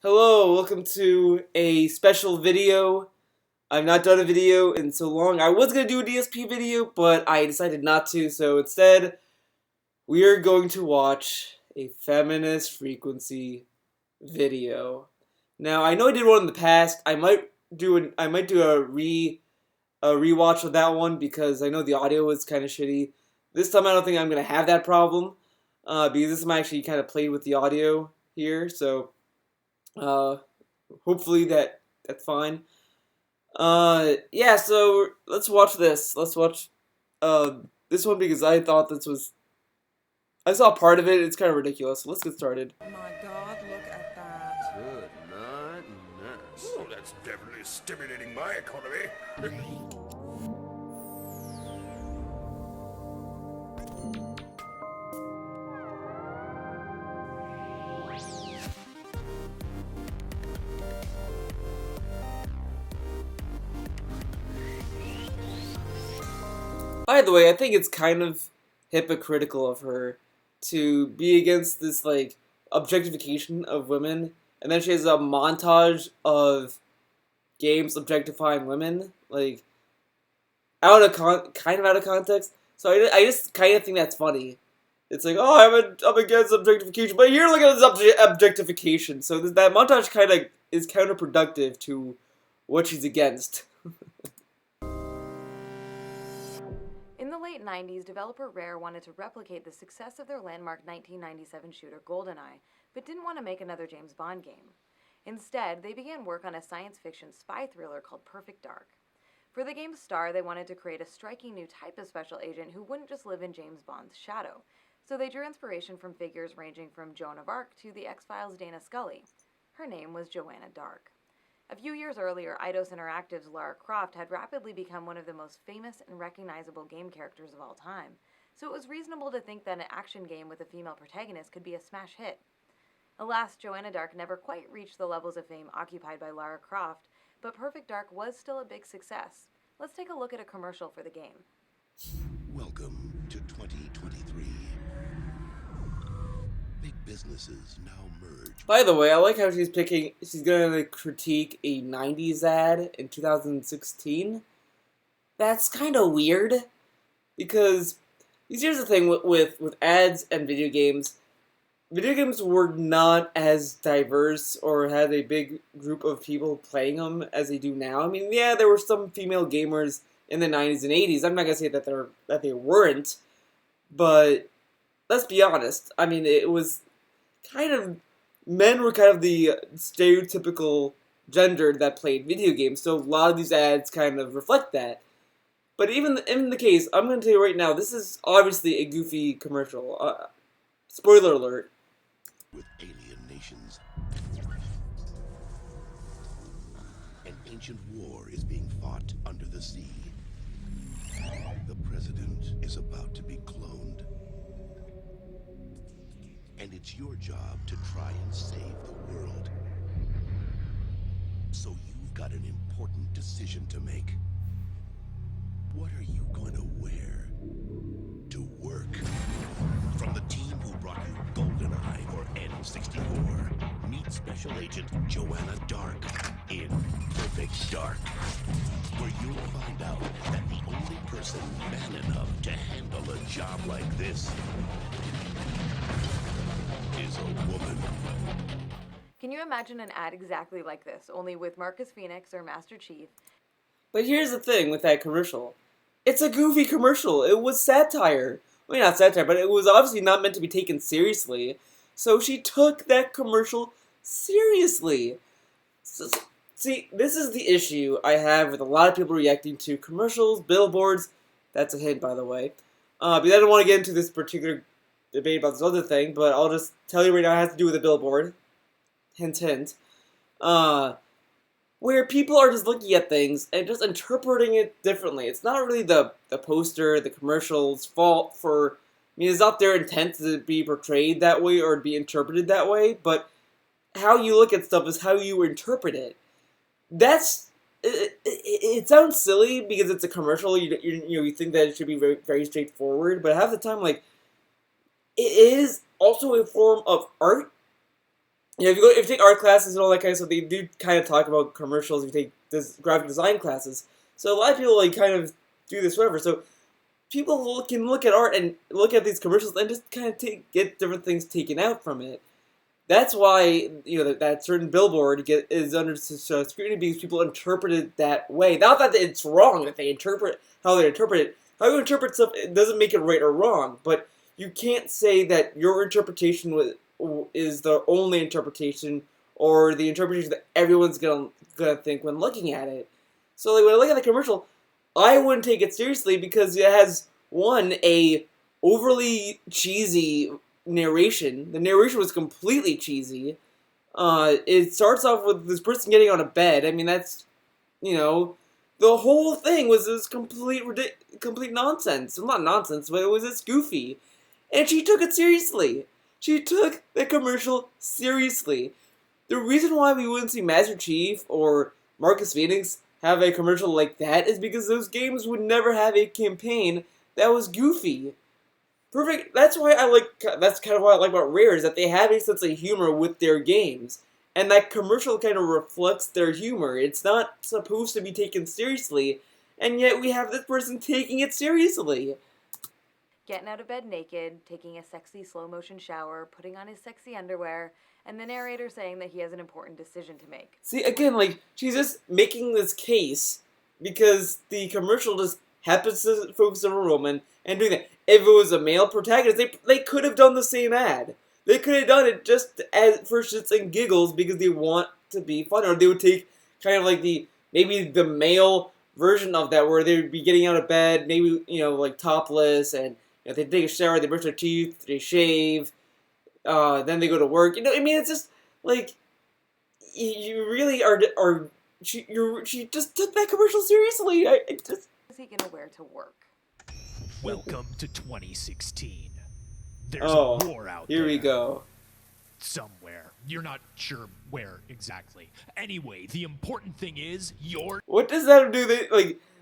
Hello, welcome to a special video. I've not done a video in so long. I was going to do a DSP video, but I decided not to, so instead, we are going to watch a feminist frequency video. Now, I know I did one in the past. I might do a rewatch of that one because I know the audio was kind of shitty. This time I don't think I'm going to have that problem, because this time I actually kind of played with the audio here, so uh, hopefully that's fine. Yeah, so let's watch this. Let's watch this one because I thought I saw part of it. It's kind of ridiculous. So let's get started. My God, look at that. Good night, Oh, that's definitely stimulating my economy. By the way, I think it's kind of hypocritical of her to be against this like objectification of women, and then she has a montage of games objectifying women, like kind of out of context. So I just kind of think that's funny. It's like, oh, I'm against objectification, but here, look at this objectification. So that montage kind of is counterproductive to what she's against. In the late 90s, developer Rare wanted to replicate the success of their landmark 1997 shooter GoldenEye, but didn't want to make another James Bond game. Instead, they began work on a science fiction spy thriller called Perfect Dark. For the game's star, they wanted to create a striking new type of special agent who wouldn't just live in James Bond's shadow, so they drew inspiration from figures ranging from Joan of Arc to the X-Files' Dana Scully. Her name was Joanna Dark. A few years earlier, Eidos Interactive's Lara Croft had rapidly become one of the most famous and recognizable game characters of all time, so it was reasonable to think that an action game with a female protagonist could be a smash hit. Alas, Joanna Dark never quite reached the levels of fame occupied by Lara Croft, but Perfect Dark was still a big success. Let's take a look at a commercial for the game. Welcome to 2023. Big businesses now merge. By the way, I like how she's gonna critique a 90s ad in 2016. That's kind of weird, because here's the thing with ads and video games. Video games were not as diverse or had a big group of people playing them as they do now. I mean, yeah, there were some female gamers in the 90s and 80s. I'm not gonna say that they weren't, but let's be honest. I mean, it was kind of men were kind of the stereotypical gender that played video games. So a lot of these ads kind of reflect that. But even in the case, I'm going to tell you right now, this is obviously a goofy commercial. Spoiler alert. With alien nations. An ancient war is being fought under the sea. The president is about to be cloned. And it's your job to try and save the world. So you've got an important decision to make. What are you going to wear to work? From the team who brought you GoldenEye or N64, meet Special Agent Joanna Dark in Perfect Dark, where you'll find out that the only person man enough to handle a job like this is a woman. Can you imagine an ad exactly like this, only with Marcus Phoenix or Master Chief? But here's the thing with that commercial. It's a goofy commercial. It was satire. Well, not satire, but it was obviously not meant to be taken seriously. So she took that commercial seriously. See, this is the issue I have with a lot of people reacting to commercials, billboards. That's a hint, by the way. Because I don't want to get into this particular debate about this other thing, but I'll just tell you right now it has to do with a billboard. Hint, hint. Where people are just looking at things and just interpreting it differently. It's not really the poster, the commercial's fault for... I mean, it's not their intent to be portrayed that way or be interpreted that way, but how you look at stuff is how you interpret it. It sounds silly because it's a commercial. You think that it should be very, very straightforward, but half the time, like, it is also a form of art. if you take art classes and all that kind of stuff, they do kind of talk about commercials. If you take this graphic design classes, so a lot of people like kind of do this whatever. So people can look at art and look at these commercials and just kind of get different things taken out from it. That's why that certain billboard is under scrutiny because people interpret it that way. Not that it's wrong that they interpret how they interpret it. How you interpret stuff, it doesn't make it right or wrong, but you can't say that your interpretation is the only interpretation or the interpretation that everyone's gonna think when looking at it. So like when I look at the commercial, I wouldn't take it seriously because it has a overly cheesy narration. The narration was completely cheesy. It starts off with this person getting on a bed. I mean, that's the whole thing was this complete nonsense. Well, not nonsense, but it was just goofy. And she took it seriously. She took the commercial seriously. The reason why we wouldn't see Master Chief or Marcus Phoenix have a commercial like that is because those games would never have a campaign that was goofy. Perfect. That's kind of what I like about Rare, is that they have a sense of humor with their games. And that commercial kind of reflects their humor. It's not supposed to be taken seriously, and yet we have this person taking it seriously. Getting out of bed naked, taking a sexy slow-motion shower, putting on his sexy underwear, and the narrator saying that he has an important decision to make. See, again, like, she's just making this case because the commercial just happens to focus on a woman and doing that. If it was a male protagonist, they could have done the same ad. They could have done it just for shits and giggles because they want to be fun. Or they would take kind of like maybe the male version of that where they would be getting out of bed, maybe, like topless, and they take a shower, they brush their teeth, they shave, then they go to work. I mean, it's just like you really are. She just took that commercial seriously. What is he gonna wear to work? Welcome to 2016. There's a war out here there. we go. Somewhere. You're not sure where exactly. Anyway, the important thing is you're... What does that do?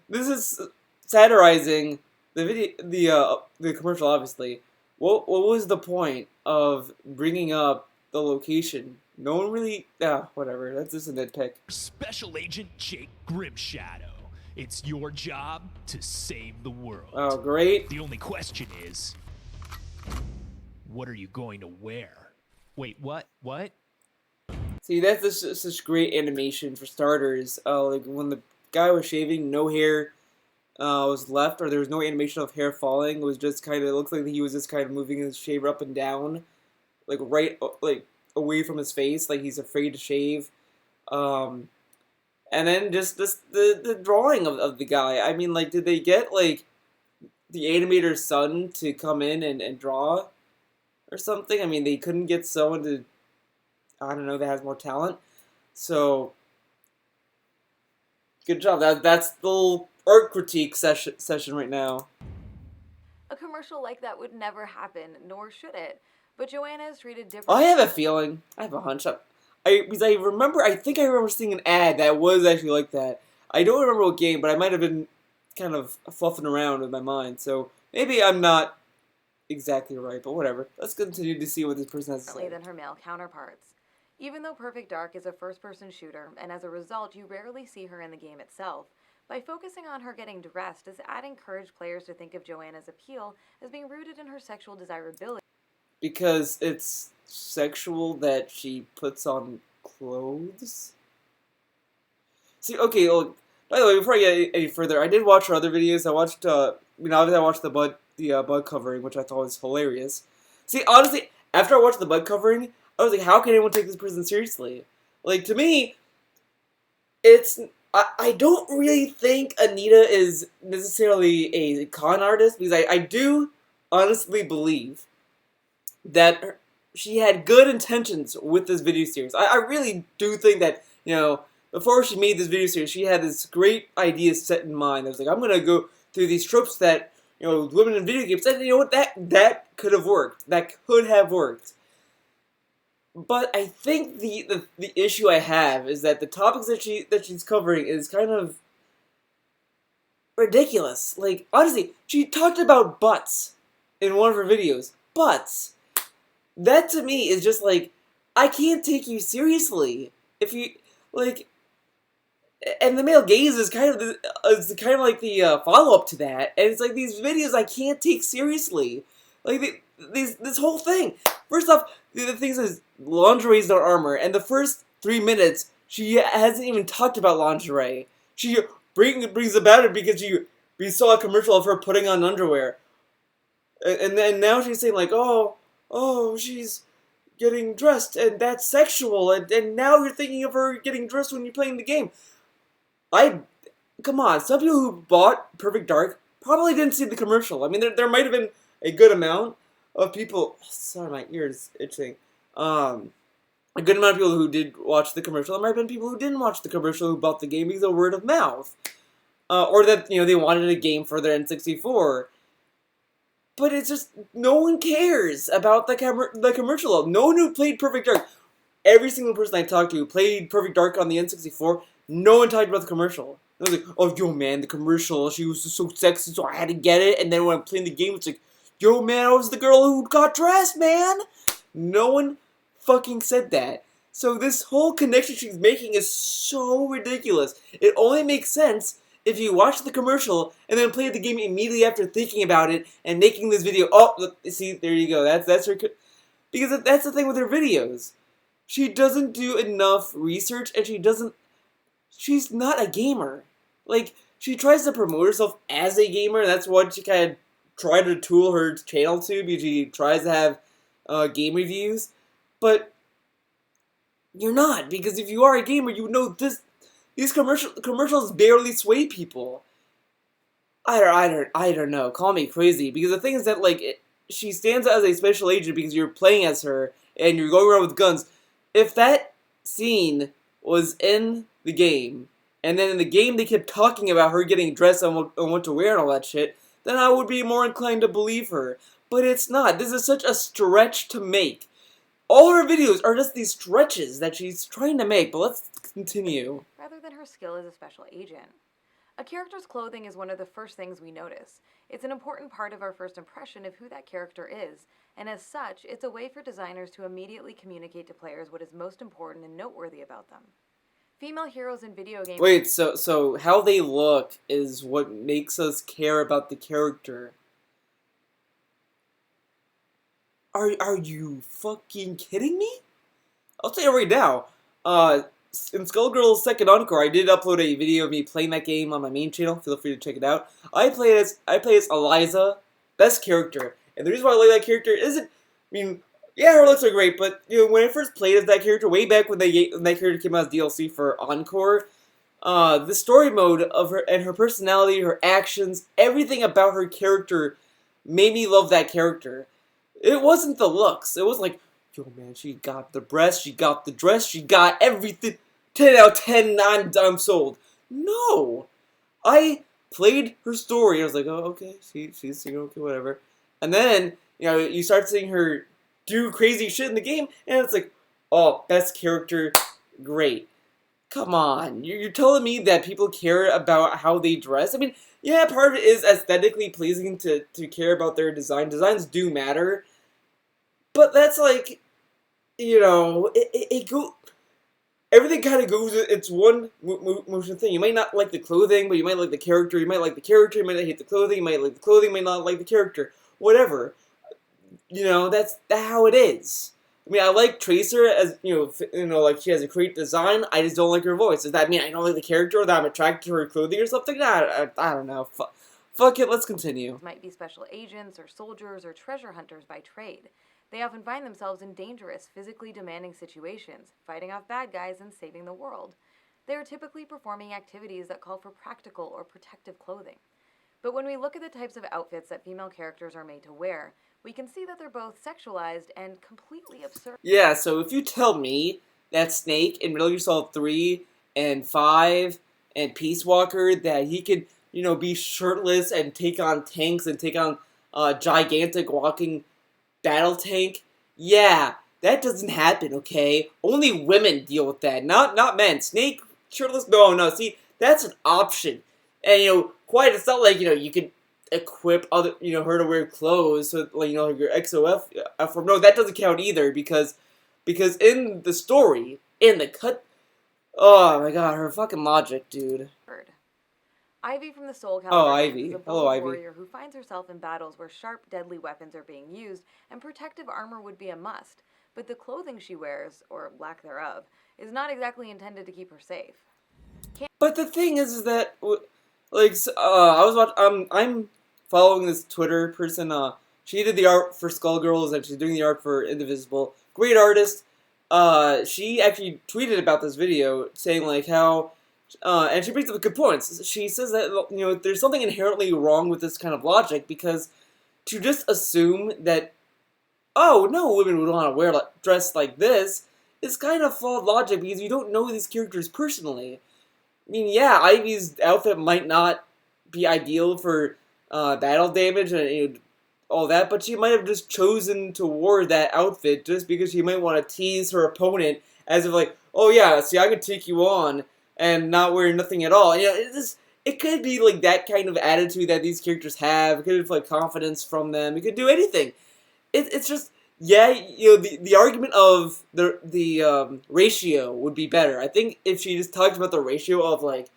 This is satirizing the commercial, obviously. What was the point of bringing up the location? No one really... whatever. That's just a nitpick. Special Agent Jake Grimshadow. It's your job to save the world. Oh, great. The only question is, what are you going to wear? Wait, what? What? See, that's just such great animation for starters. Like when the guy was shaving, no hair was left, or there was no animation of hair falling. It was just kind of, it looks like he was just kind of moving his shaver up and down, like away from his face, like he's afraid to shave. And then just the drawing of the guy. I mean, like, did they get, like, the animator's son to come in and draw or something? I mean, they couldn't get someone to, I don't know, that has more talent. So, good job. That's the little art critique session right now. A commercial like that would never happen, nor should it. But Joanna is treated differently. I have a feeling. I have a hunch. I think I remember seeing an ad that was actually like that. I don't remember what game, but I might have been kind of fluffing around with my mind. So maybe I'm not exactly right, but whatever. Let's continue to see what this person has to say. Than her male counterparts. Even though Perfect Dark is a first-person shooter, and as a result, you rarely see her in the game itself, by focusing on her getting dressed, this ad encouraged players to think of Joanna's appeal as being rooted in her sexual desirability. Because it's sexual that she puts on clothes? See, okay, well, by the way, before I get any further, I did watch her other videos. I watched, obviously I watched the Bud covering, which I thought was hilarious. See, honestly, after I watched the Bud covering, I was like, how can anyone take this person seriously? Like, to me, I don't really think Anita is necessarily a con artist, because I do honestly believe that she had good intentions with this video series. I really do think that, before she made this video series, she had this great idea set in mind. I was like, I'm going to go through these tropes that, women in video games, and you know what, that could have worked. That could have worked. But I think the issue I have is that the topics that she's covering is kind of ridiculous. Like, honestly, she talked about butts in one of her videos. Butts. That to me is just like, I can't take you seriously if you like. And the male gaze is kind of like the follow up to that, and it's like these videos I can't take seriously. Like this whole thing. First off, the thing says lingerie is not armor, and the first 3 minutes she hasn't even talked about lingerie. She brings about it because we saw a commercial of her putting on underwear, and then now she's saying like, oh, she's getting dressed, and that's sexual, and now you're thinking of her getting dressed when you're playing the game. Come on, some people who bought Perfect Dark probably didn't see the commercial. I mean, there might have been a good amount of people. Sorry, my ear's itching. A good amount of people who did watch the commercial. There might have been people who didn't watch the commercial who bought the game because of word of mouth, or that they wanted a game for their N64. But it's just no one cares about the commercial. No one who played Perfect Dark. Every single person I talked to who played Perfect Dark on the N64. No one talked about the commercial. I was like, oh, yo, man, the commercial, she was so sexy, so I had to get it. And then when I'm playing the game, it's like, yo, man, I was the girl who got dressed, man. No one fucking said that. So this whole connection she's making is so ridiculous. It only makes sense if you watch the commercial and then play the game immediately after thinking about it and making this video. Oh, look, see, there you go. That's her. Because that's the thing with her videos. She doesn't do enough research, and she's not a gamer. Like, she tries to promote herself as a gamer. That's what she kind of tried to tool her channel to, because she tries to have game reviews. But you're not, because if you are a gamer, you know these commercials barely sway people. I don't know. Call me crazy, because the thing is that she stands out as a special agent because you're playing as her and you're going around with guns. If that scene was in the game, and then in the game they kept talking about her getting dressed and what to wear and all that shit, then I would be more inclined to believe her. But it's not. This is such a stretch to make. All her videos are just these stretches that she's trying to make, but let's continue. Rather than her skill as a special agent. A character's clothing is one of the first things we notice. It's an important part of our first impression of who that character is, and as such, it's a way for designers to immediately communicate to players what is most important and noteworthy about them. Female heroes in video games... Wait, so how they look is what makes us care about the character. Are you fucking kidding me? I'll tell you right now, in Skullgirl's second encore, I did upload a video of me playing that game on my main channel. Feel free to check it out. I play as Eliza, best character, and the reason why I like that character isn't, I mean, yeah, her looks are great, but when I first played as that character, way back when that character came out as DLC for Encore, the story mode of her and her personality, her actions, everything about her character made me love that character. It wasn't the looks. It was like, yo, man, she got the breast, she got the dress, she got everything. 10 out of 10, I'm sold. No! I played her story. I was like, oh, okay, she's okay, whatever. And then, you start seeing her do crazy shit in the game, and it's like, oh, best character, great. Come on, you're telling me that people care about how they dress? I mean, yeah, part of it is aesthetically pleasing to care about their design. Designs do matter. But that's like, everything kind of goes, it's one motion thing. You might not like the clothing, but you might like the character. You might like the character, you might not hate the clothing. You might like the clothing, you might not like the character. Whatever. That's how it is. I mean, I like Tracer as, like she has a great design. I just don't like her voice. Does that mean I don't like the character or that I'm attracted to her clothing or something? I don't know. Fuck it, let's continue. Might be special agents or soldiers or treasure hunters by trade. They often find themselves in dangerous, physically demanding situations, fighting off bad guys and saving the world. They are typically performing activities that call for practical or protective clothing. But when we look at the types of outfits that female characters are made to wear, we can see that they're both sexualized and completely absurd. Yeah, so if you tell me that Snake in Metal Gear Solid 3 and 5 and Peace Walker, that he could, be shirtless and take on tanks and take on a gigantic walking battle tank, yeah, that doesn't happen, okay? Only women deal with that, not men. Snake shirtless? No, see, that's an option. And, it's not like, you can equip other, her to wear clothes, so, like, your XOF form. No, that doesn't count either, because Because in the story, in the cut, oh my god, her fucking logic, dude. Ivy from the Soul Oh, Calibur Ivy. is a Hello, bold Ivy. warrior who finds herself in battles where sharp, deadly weapons are being used, and protective armor would be a must. But the clothing she wears, or lack thereof, is not exactly intended to keep her safe. But the thing is that, like, I was watching, I'm following this Twitter person, she did the art for Skullgirls, and she's doing the art for Indivisible. Great artist. She actually tweeted about this video, saying, like, how, and she brings up good points. She says that, you know, there's something inherently wrong with this kind of logic, because to just assume that, oh, no women would want to wear, dress like this, is kind of flawed logic, because you don't know these characters personally. I mean, yeah, Ivy's outfit might not be ideal for battle damage and, you know, all that, but she might have just chosen to wear that outfit just because she might want to tease her opponent as if, like, oh yeah, see, I could take you on and not wear nothing at all. You know, it could be like that kind of attitude that these characters have. It could have like confidence from them. It could do anything. It's just, yeah, you know, the argument of the ratio would be better. I think if she just talked about the ratio of, like,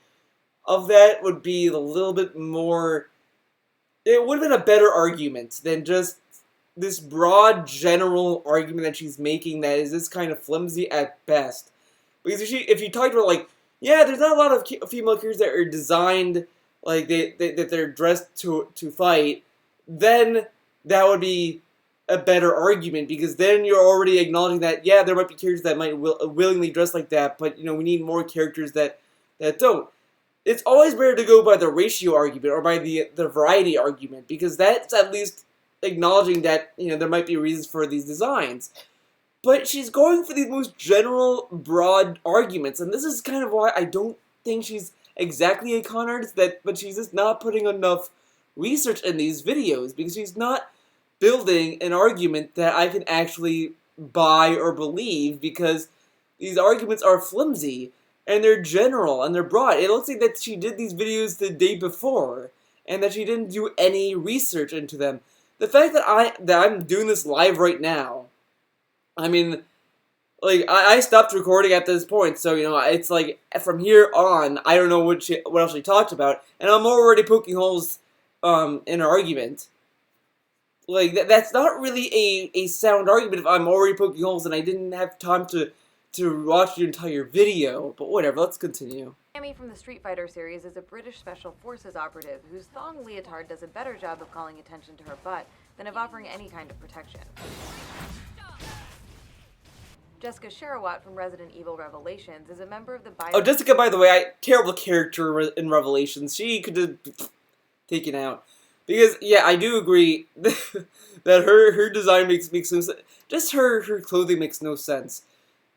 of that would be a little bit more, it would have been a better argument than just this broad general argument that she's making that is this kind of flimsy at best. Because if you talked about, like, yeah, there's not a lot of female characters that are designed like that they're dressed to fight, then that would be a better argument, because then you're already acknowledging that, yeah, there might be characters that might willingly dress like that, but, you know, we need more characters that don't. It's always better to go by the ratio argument or by the variety argument, because that's at least acknowledging that, you know, there might be reasons for these designs. But she's going for these most general, broad arguments, and this is kind of why I don't think she's exactly a con artist, but she's just not putting enough research in these videos, because she's not building an argument that I can actually buy or believe, because these arguments are flimsy, and they're general, and they're broad. It looks like that she did these videos the day before, and that she didn't do any research into them. The fact that I'm doing this live right now, I mean, like, I stopped recording at this point, so, you know, it's like, from here on, I don't know what else she talked about, and I'm already poking holes in her argument. Like, that's not really a sound argument if I'm already poking holes and I didn't have time to watch the entire video. But whatever, let's continue. Cammy from the Street Fighter series is a British Special Forces operative whose thong leotard does a better job of calling attention to her butt than of offering any kind of protection. Jessica Sharawat from Resident Evil Revelations is a member of the Oh, Jessica, by the way, terrible character in Revelations. She could have taken out. Because, yeah, I do agree that her design makes no sense. Just her clothing makes no sense.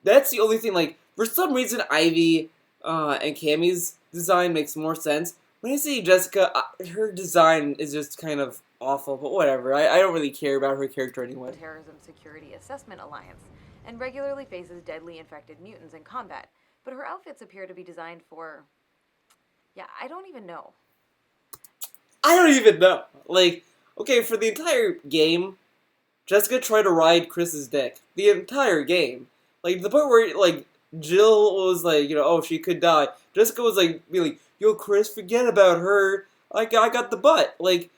That's the only thing, like, for some reason, Ivy and Cammy's design makes more sense. When I see Jessica, her design is just kind of awful, but whatever. I don't really care about her character anyway. Terrorism Security Assessment Alliance, and regularly faces deadly infected mutants in combat. But her outfits appear to be designed for... yeah, I don't even know. I don't even know. Like, okay, for the entire game, Jessica tried to ride Chris's dick. The entire game. Like, the part where, like, Jill was like, you know, oh, she could die. Jessica was like, really, yo, Chris, forget about her. I got the butt. Like,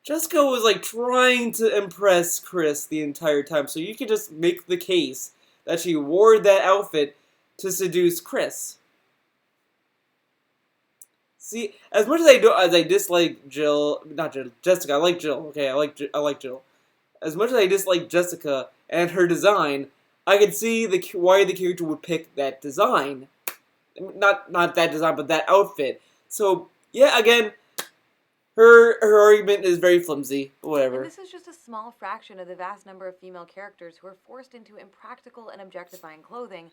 Jessica was, like, trying to impress Chris the entire time. So you could just make the case that she wore that outfit to seduce Chris. See, as much as I dislike Jessica, I like Jill. Okay, I like Jill. As much as I dislike Jessica and her design, I could see why the character would pick that design. Not that design, but that outfit. So yeah, again, her argument is very flimsy. Whatever. And this is just a small fraction of the vast number of female characters who are forced into impractical and objectifying clothing.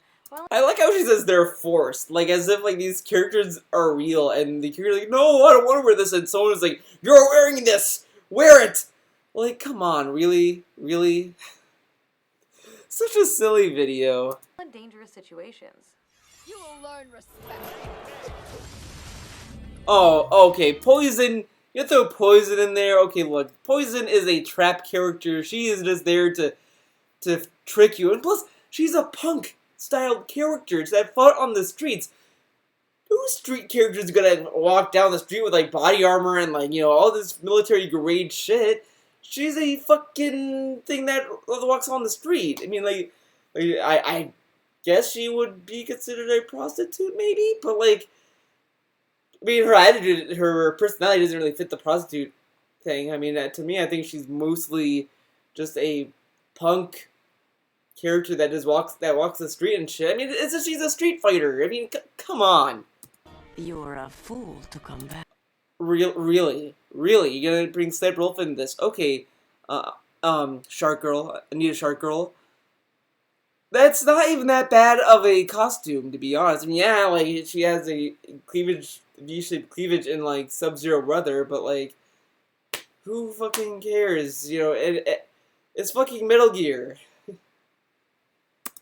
I like how she says they're forced, like as if like these characters are real, and the character's like, no, I don't want to wear this, and someone's like, you're wearing this, wear it. Like, come on, really? Such a silly video. In dangerous situations. You will learn respect. Oh, okay, Poison. You throw Poison in there. Okay, look, Poison is a trap character. She is just there to trick you, and plus, She's a punk-styled character that fought on the streets. Whose street character is gonna walk down the street with, like, body armor and, like, you know, all this military-grade shit? She's a fucking thing that walks on the street. I mean, I guess she would be considered a prostitute, maybe? But, like, I mean, her attitude, her personality doesn't really fit the prostitute thing. I mean, to me, I think she's mostly just a punk character that just walks the street and shit. I mean, she's a street fighter. I mean, come on. You're a fool to come back. Really, you gonna bring Sled Rolf in this? Okay, Sharkgirl, Anita Sharkgirl. That's not even that bad of a costume, to be honest. I mean, yeah, like, she has a V-shaped cleavage in, like, Sub-Zero weather, but, like, who fucking cares? You know, it's fucking Metal Gear.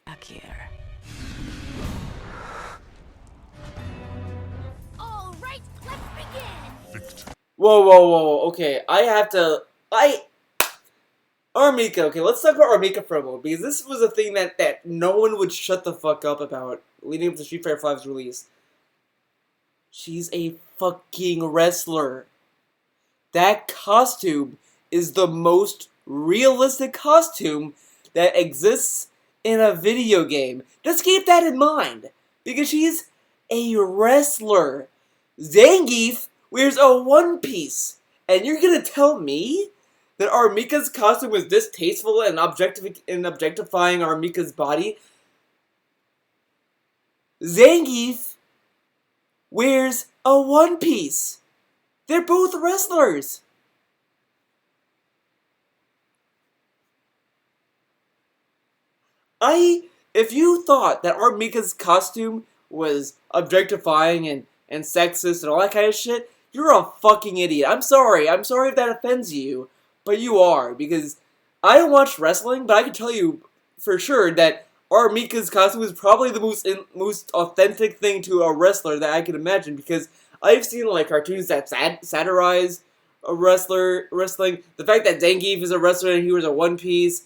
Back here. All right, let's begin. Whoa, okay, Armika, okay, let's talk about Armika for a moment, because this was a thing that no one would shut the fuck up about leading up to Street Fighter V's release. She's a fucking wrestler. That costume is the most realistic costume that exists in a video game. Just keep that in mind, because she's a wrestler. Zangief wears a one-piece, and you're gonna tell me that Armika's costume was distasteful and objectifying Armika's body? Zangief wears a one-piece. They're both wrestlers. If you thought that Armika's costume was objectifying and sexist and all that kind of shit, you're a fucking idiot. I'm sorry if that offends you, but you are, because I don't watch wrestling, but I can tell you for sure that Armika's costume is probably the most authentic thing to a wrestler that I can imagine, because I've seen, like, cartoons that satirize wrestling. The fact that Zangief is a wrestler and he wears a one-piece,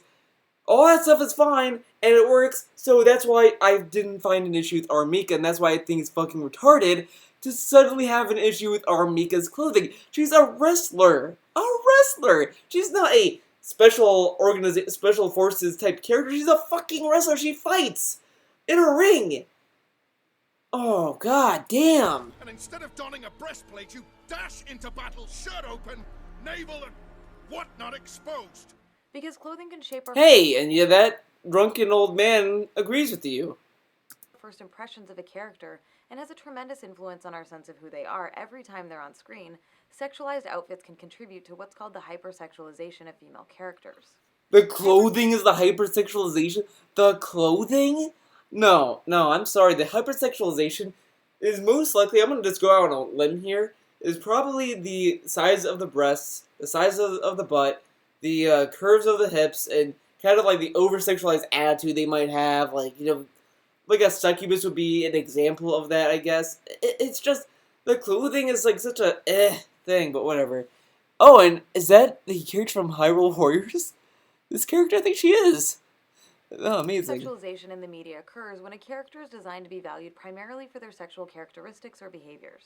all that stuff is fine, and it works, so that's why I didn't find an issue with Armika, and that's why I think it's fucking retarded to suddenly have an issue with Armika's clothing. She's a wrestler! A wrestler! She's not a special forces type character, she's a fucking wrestler, she fights! In a ring! Oh, god damn! And instead of donning a breastplate, you dash into battle shirt open, navel and whatnot exposed. Because clothing can shape our Hey, and yeah, that drunken old man agrees with you. first impressions of a character and has a tremendous influence on our sense of who they are every time they're on screen. Sexualized outfits can contribute to what's called the hyper-sexualization of female characters. The clothing is the hypersexualization? The clothing? No, I'm sorry. The hypersexualization is most likely, I'm going to just go out on a limb here, is probably the size of the breasts, the size of the butt, the curves of the hips, and kind of like the over-sexualized attitude they might have. Like, you know, like a succubus would be an example of that, I guess. It's just, the clothing is like such a thing, but whatever. Oh, and is that the character from Hyrule Warriors? This character, I think she is. Oh, amazing. Sexualization in the media occurs when a character is designed to be valued primarily for their sexual characteristics or behaviors.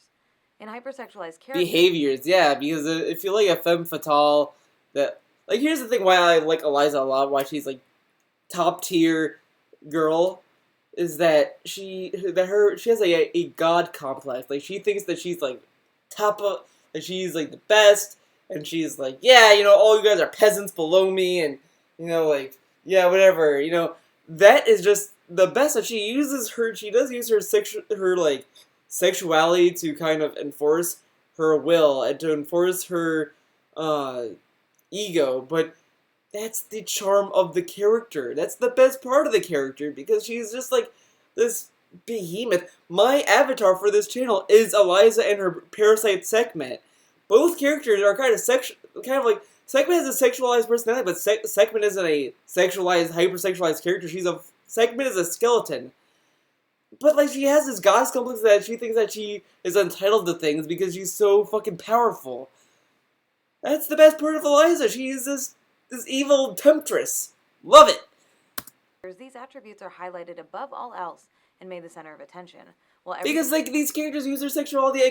In hypersexualized characters... Behaviors, yeah, because if you like a femme fatale, that... Like, here's the thing why I like Eliza a lot, why she's, like, top-tier girl, is that she has a god complex. Like, she thinks that she's, like, that she's, like, the best, and she's like, yeah, you know, all you guys are peasants below me, and, you know, like, yeah, whatever, you know, that is just the best that she does use her sexuality to kind of enforce her will, and to enforce her, ego, but that's the charm of the character. That's the best part of the character, because she's just like this behemoth. My avatar for this channel is Eliza and her parasite Sekhmet. Both characters are kind of like, Sekhmet has a sexualized personality, but Sekhmet isn't a sexualized, hyper-sexualized character. Sekhmet is a skeleton. But, like, she has this goddess complex that she thinks that she is entitled to things because she's so fucking powerful. That's the best part of Eliza. She is this evil temptress. Love it. These attributes are highlighted above all else and made the center of attention. Because, like, these characters use their sexuality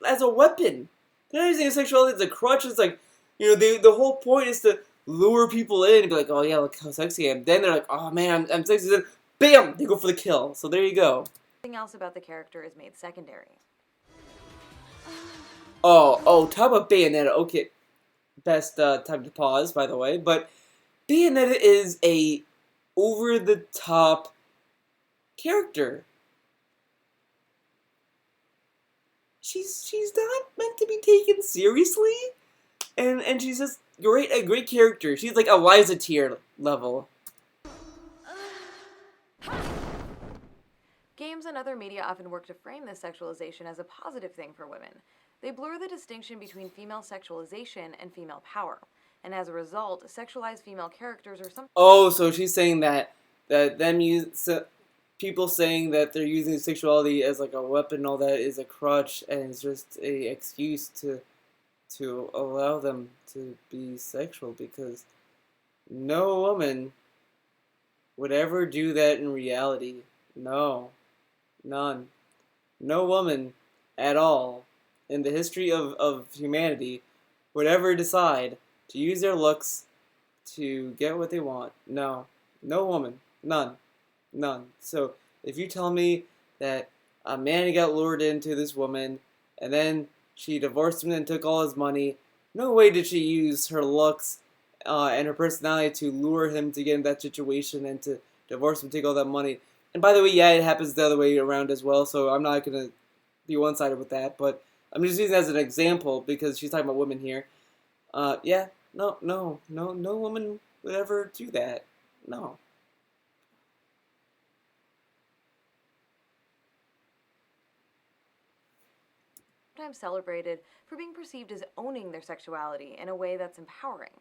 as a weapon. They're not using their sexuality as a crutch. It's like, the whole point is to lure people in and be like, oh yeah, look how sexy I am. Then they're like, oh man, I'm sexy. Then, bam, they go for the kill. So there you go. Everything else about the character is made secondary. Talk about Bayonetta. Okay, best time to pause, by the way. But Bayonetta is a over-the-top character. She's not meant to be taken seriously, and she's just a great character. She's like Eliza tier level. Games and other media often work to frame this sexualization as a positive thing for women. They blur the distinction between female sexualization and female power, and as a result, sexualized female characters are sometimes... Oh, so she's saying that people saying that they're using sexuality as like a weapon and all that is a crutch, and it's just a excuse to allow them to be sexual, because no woman would ever do that in reality. No. None. No woman at all in the history of humanity would ever decide to use their looks to get what they want. No. No woman. None. None. So, if you tell me that a man got lured into this woman, and then she divorced him and took all his money, no way did she use her looks and her personality to lure him to get in that situation and to divorce him and take all that money. And by the way, yeah, it happens the other way around as well, so I'm not going to be one-sided with that, but I'm just using it as an example because she's talking about women here. Yeah, no woman would ever do that. No. Sometimes celebrated for being perceived as owning their sexuality in a way that's empowering.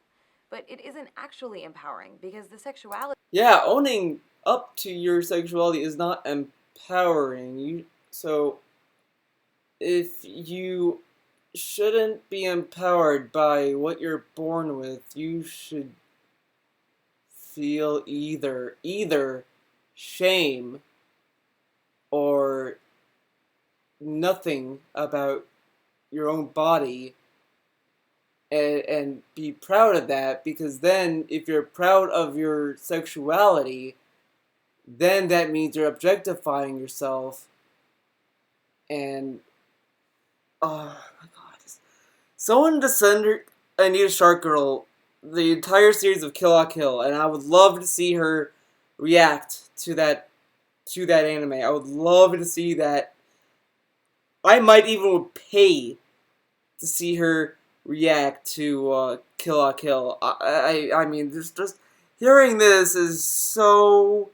But it isn't actually empowering, because the sexuality... Yeah, owning up to your sexuality is not empowering. So, if you shouldn't be empowered by what you're born with, you should feel either shame or nothing about your own body, and be proud of that, because then if you're proud of your sexuality, then that means you're objectifying yourself. And oh my god, someone just send Anita Sharkgirl the entire series of Kill la Kill, and I would love to see her react to that anime. I would love to see that. I might even pay to see her react to Kill la Kill. I mean, just hearing this is so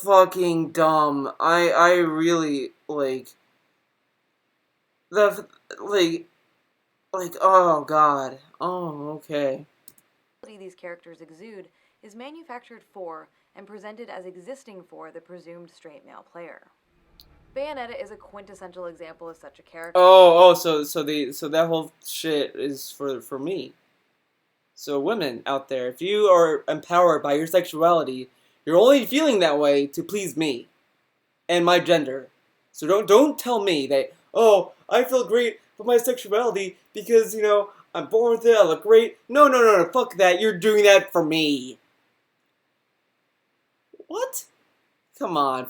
fucking dumb. I really like oh god. Oh, okay. these characters exude is manufactured for and presented as existing for the presumed straight male player. Bayonetta is a quintessential example of such a character. So that whole shit is for me. So women out there, if you are empowered by your sexuality, you're only feeling that way to please me and my gender. So don't tell me that, oh, I feel great with my sexuality because, I'm born with it, I look great. No, fuck that. You're doing that for me. What? Come on.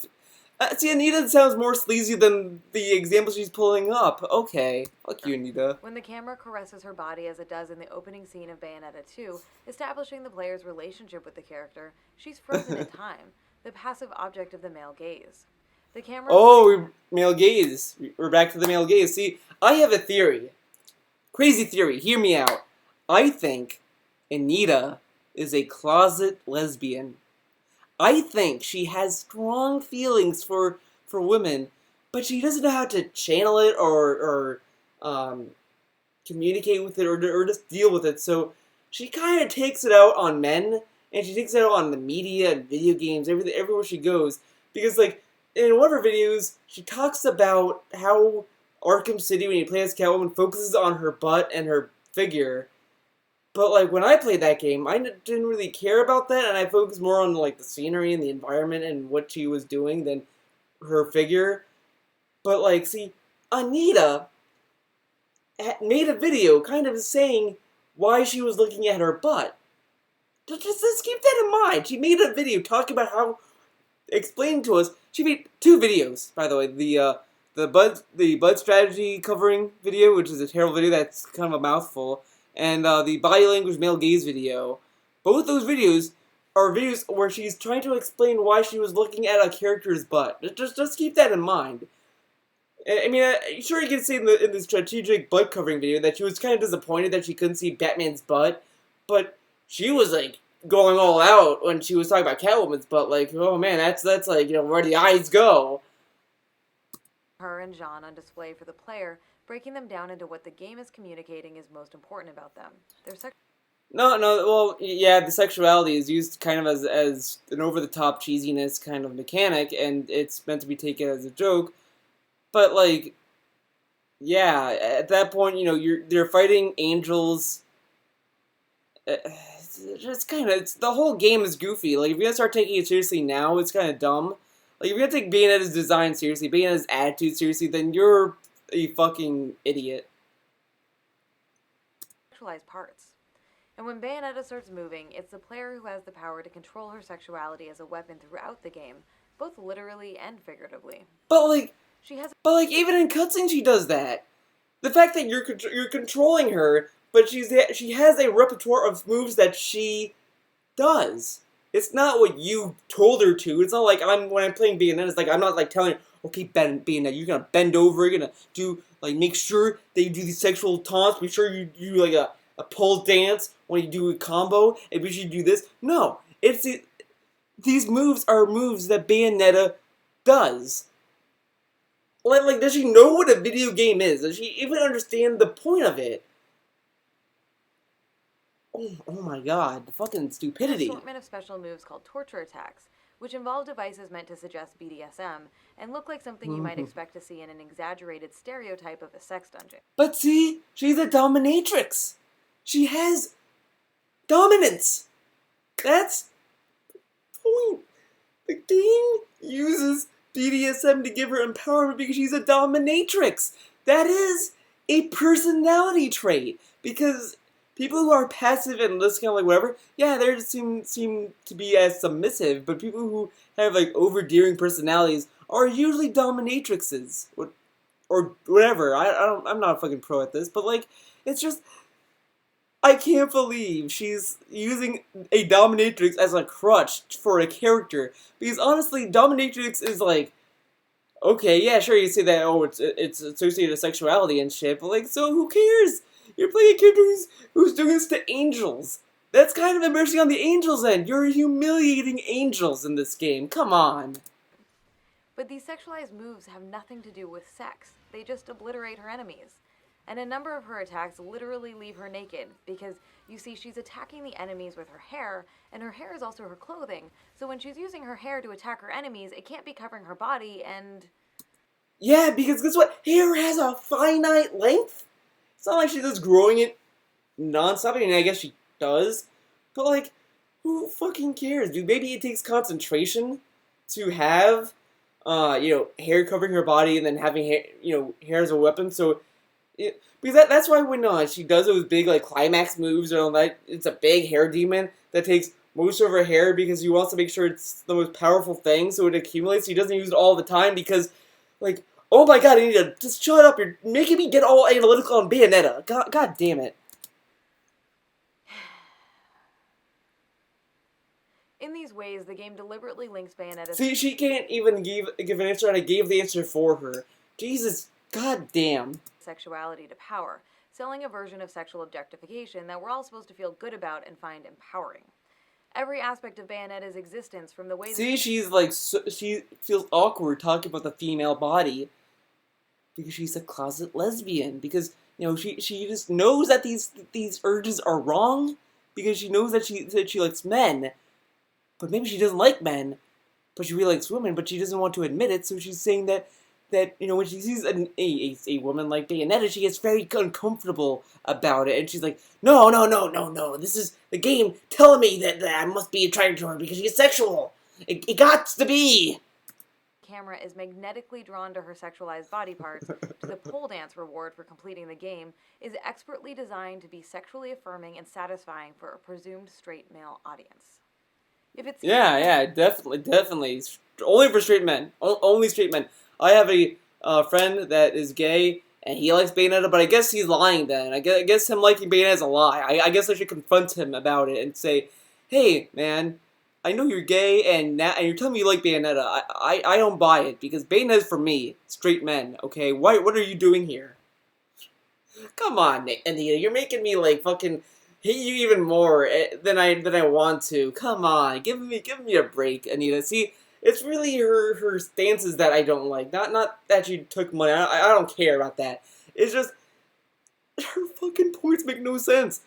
See, Anita sounds more sleazy than the example she's pulling up. Okay. Fuck you, Anita. When the camera caresses her body as it does in the opening scene of Bayonetta 2, establishing the player's relationship with the character, she's frozen in time, the passive object of the male gaze. The camera... male gaze. We're back to the male gaze. See, I have a theory. Crazy theory. Hear me out. I think Anita is a closet lesbian. I think she has strong feelings for women, but she doesn't know how to channel it or communicate with it or just deal with it. So she kind of takes it out on men, and she takes it out on the media and video games, everywhere she goes. Because, like, in one of her videos, she talks about how Arkham City, when you play as Catwoman, focuses on her butt and her figure. But, like, when I played that game, I didn't really care about that, and I focused more on, like, the scenery and the environment and what she was doing than her figure. But, like, see, Anita made a video kind of saying why she was looking at her butt. Just keep that in mind. She made a video talking about how, explaining to us, she made 2 videos, by the way. The Bud strategy covering video, which is a terrible video that's kind of a mouthful, and the body language male gaze video. Both those videos are videos where she's trying to explain why she was looking at a character's butt. Just keep that in mind. I mean, sure you can see in the strategic butt covering video that she was kind of disappointed that she couldn't see Batman's butt, but she was like going all out when she was talking about Catwoman's butt. Like, oh man, that's like, you know, where the eyes go. Her and Jean on display for the player, breaking them down into what the game is communicating is most important about them. No, well, yeah, the sexuality is used kind of as an over-the-top cheesiness kind of mechanic, and it's meant to be taken as a joke. But, like, yeah, at that point, you know, they're fighting angels. It's kind of, the whole game is goofy. Like, if you're gonna start taking it seriously now, it's kind of dumb. Like, if you're gonna take Bayonetta's design seriously, Bayonetta's attitude seriously, then you're a fucking idiot. Sexualized parts. And when Bayonetta starts moving, it's the player who has the power to control her sexuality as a weapon throughout the game, both literally and figuratively. But like, even in cutscenes she does that. The fact that you're controlling her, but she has a repertoire of moves that she does. It's not what you told her to. It's not like when I'm playing Bayonetta, it's like I'm not like telling her, okay, Bayonetta, you're gonna bend over, you're gonna do like make sure that you do these sexual taunts, be sure you do like a pole dance when you do a combo, and be sure you do this. No, these moves are moves that Bayonetta does. Like, does she know what a video game is? Does she even understand the point of it? Oh my god, the fucking stupidity. An assortment of special moves called torture attacks, which involve devices meant to suggest BDSM, and look like something you might expect to see in an exaggerated stereotype of a sex dungeon. But see, she's a dominatrix. She has dominance. That's the point. The game uses BDSM to give her empowerment because she's a dominatrix. That is a personality trait. Because people who are passive and just kind of like whatever, yeah, they seem to be as submissive. But people who have like overdaring personalities are usually dominatrixes or whatever. I'm not a fucking pro at this, but like it's just. I can't believe she's using a dominatrix as a crutch for a character. Because honestly, dominatrix is like, okay, yeah, sure, you say that, oh, it's associated with sexuality and shit, but like, so who cares? You're playing a character who's doing this to angels. That's kind of embarrassing on the angels' end. You're humiliating angels in this game. Come on. But these sexualized moves have nothing to do with sex. They just obliterate her enemies. And a number of her attacks literally leave her naked, because you see she's attacking the enemies with her hair, and her hair is also her clothing, so when she's using her hair to attack her enemies, it can't be covering her body, and... Yeah, because guess what? Hair has a finite length. It's not like she's just growing it non-stop. I mean, I guess she does, but like, who fucking cares, dude? Maybe it takes concentration to have, hair covering her body and then having hair as a weapon, so... because that's why when she does those big like climax moves and all that, it's a big hair demon that takes most of her hair because he wants to make sure it's the most powerful thing, so it accumulates. He doesn't use it all the time because, like, oh my god, Anita, just shut up! You're making me get all analytical on Bayonetta. God damn it! In these ways, the game deliberately links Bayonetta. See, she can't even give an answer, and I gave the answer for her. Jesus, god damn. Sexuality to power, selling a version of sexual objectification that we're all supposed to feel good about and find empowering. Every aspect of Bayonetta's existence, from the way she's like, she feels awkward talking about the female body because she's a closet lesbian, because she just knows that these urges are wrong, because she knows that she likes men, but maybe she doesn't like men, but she really likes women, but she doesn't want to admit it, so she's saying that that, you know, when she sees a woman like Bayonetta, she gets very uncomfortable about it, and she's like, no, no, no, no, no, this is the game telling me that I must be attracted to her because she's sexual. It got to be. Camera is magnetically drawn to her sexualized body parts to the pole dance reward for completing the game is expertly designed to be sexually affirming and satisfying for a presumed straight male audience. If it's Yeah, definitely. Only for straight men. Only straight men. I have a friend that is gay, and he likes Bayonetta, but I guess he's lying then. I guess him liking Bayonetta is a lie. I guess I should confront him about it and say, hey, man, I know you're gay, and you're telling me you like Bayonetta. I don't buy it, because Bayonetta's for me, straight men, okay? What are you doing here? Come on, Anita, you're making me, like, fucking hate you even more than I want to. Come on, give me a break, Anita. See, it's really her stances that I don't like. Not that she took money. I don't care about that. It's just her fucking points make no sense.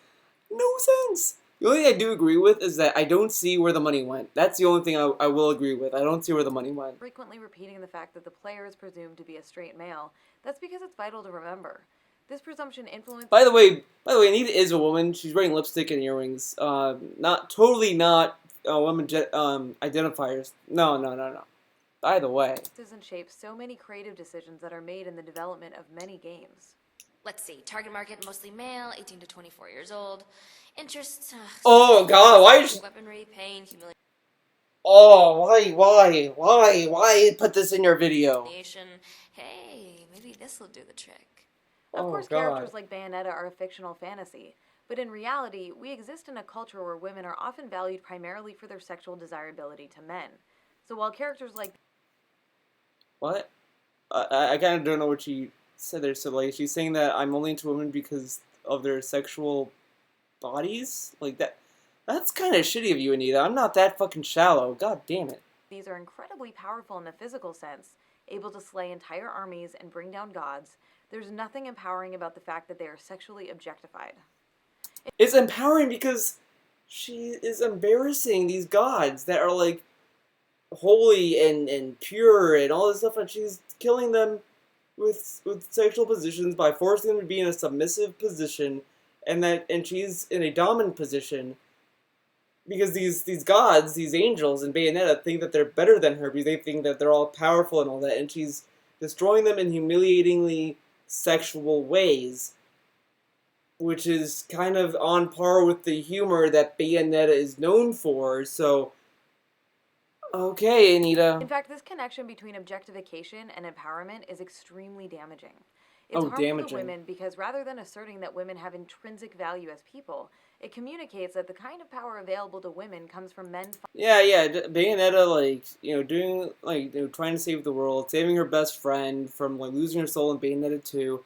No sense. The only thing I do agree with is that I don't see where the money went. That's the only thing I will agree with. I don't see where the money went. Frequently repeating the fact that the player is presumed to be a straight male, that's because it's vital to remember. This presumption influences... By the way, Anita is a woman. She's wearing lipstick and earrings. Not women identifiers. No. By the way. ...and shapes so many creative decisions that are made in the development of many games. Let's see. Target market mostly male, 18 to 24 years old. Interests. Oh God! Why? Weaponry, pain, humiliation. Oh, why put this in your video? Hey, maybe this will do the trick. Of course, characters like Bayonetta are a fictional fantasy, but in reality, we exist in a culture where women are often valued primarily for their sexual desirability to men. So while characters like... What? I kind of don't know what she said there. So, like, she's saying that I'm only into women because of their sexual bodies? Like, that's kind of shitty of you, Anita. I'm not that fucking shallow. God damn it. These are incredibly powerful in the physical sense, able to slay entire armies and bring down gods. There's nothing empowering about the fact that they are sexually objectified. It's empowering because she is embarrassing these gods that are, like, holy and pure and all this stuff, and she's killing them with sexual positions by forcing them to be in a submissive position, and she's in a dominant position because these gods, these angels in Bayonetta think that they're better than her because they think that they're all powerful and all that, and she's destroying them in humiliatingly sexual ways, which is kind of on par with the humor that Bayonetta is known for, so... Okay, Anita. In fact, this connection between objectification and empowerment is extremely damaging. It's harmful to women because rather than asserting that women have intrinsic value as people, it communicates that the kind of power available to women comes from men... Yeah, Bayonetta, like, you know, doing, like, you know, trying to save the world, saving her best friend from, like, losing her soul in Bayonetta 2.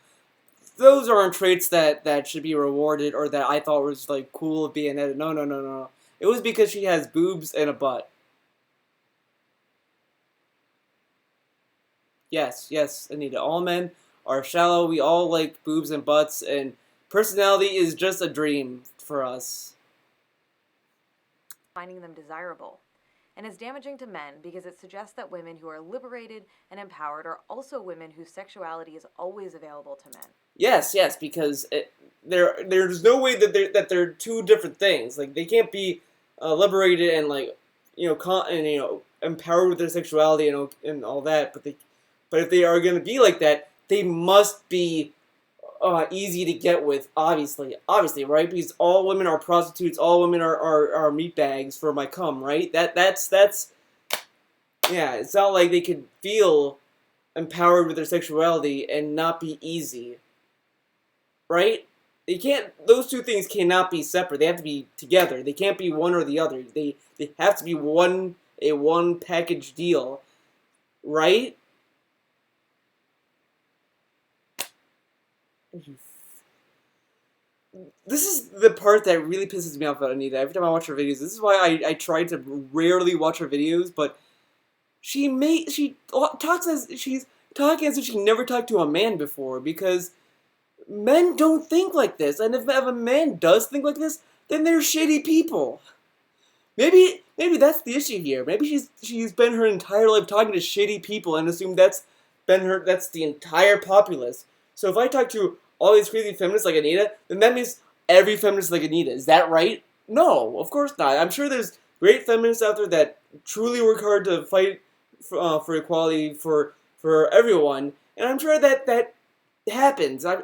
Those aren't traits that should be rewarded or that I thought was, like, cool of Bayonetta. No. It was because she has boobs and a butt. Yes, Anita. All men are shallow. We all like boobs and butts, and personality is just a dream for us. Finding them desirable. And is damaging to men because it suggests that women who are liberated and empowered are also women whose sexuality is always available to men. Yes, because there's no way that they're two different things. Like, they can't be liberated and, like, you know, empowered with their sexuality and all that, but if they are going to be like that, they must be easy to get with, obviously, right? Because all women are prostitutes, all women are meat bags for my cum, right? That's yeah, it's not like they could feel empowered with their sexuality and not be easy, right? Those two things cannot be separate. They have to be together. They can't be one or the other. They have to be a one package deal, right? This is the part that really pisses me off about Anita. Every time I watch her videos, this is why I try to rarely watch her videos, but she talks as she's talking as if she never talked to a man before, because men don't think like this, and if a man does think like this, then they're shitty people. Maybe that's the issue here. Maybe she's spent her entire life talking to shitty people and assumed that's that's the entire populace. So if I talk to all these crazy feminists like Anita, then that means every feminist like Anita. Is that right? No, of course not. I'm sure there's great feminists out there that truly work hard to fight for equality for everyone, and I'm sure that happens. I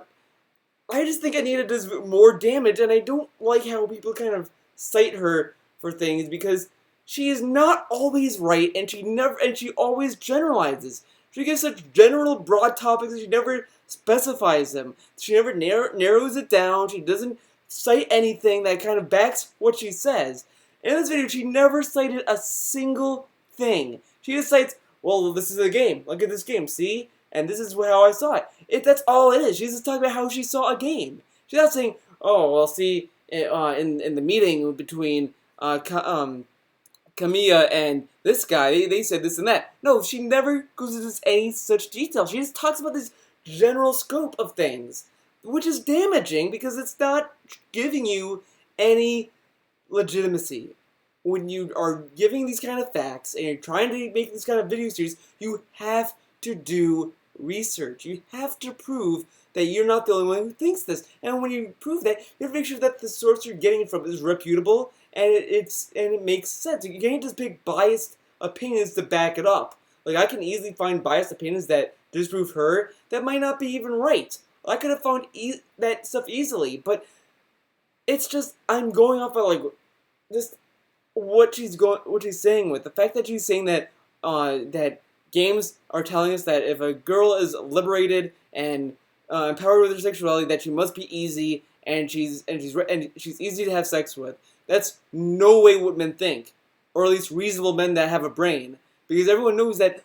just think Anita does more damage, and I don't like how people kind of cite her for things because she is not always right, and she always generalizes. She gives such general, broad topics, and she never specifies them. She never narrows it down. She doesn't cite anything that kind of backs what she says. In this video, she never cited a single thing. She just cites, well, this is a game. Look at this game, see? And this is how I saw it. That's all it is. She's just talking about how she saw a game. She's not saying, oh, well, see, in the meeting between Camilla and this guy, they said this and that. No, she never goes into any such detail. She just talks about this general scope of things, which is damaging because it's not giving you any legitimacy. When you are giving these kind of facts and you're trying to make this kind of video series, you have to do research. You have to prove that you're not the only one who thinks this. And when you prove that, you have to make sure that the source you're getting it from is reputable and it makes sense. You can't just pick biased opinions to back it up. Like, I can easily find biased opinions that disprove her that might not be even right. I could have found that stuff easily, but it's just, I'm going off of, like, just what she's saying with the fact that she's saying that that games are telling us that if a girl is liberated and empowered with her sexuality, that she must be easy and she's easy to have sex with. That's no way what men think, or at least reasonable men that have a brain, because everyone knows that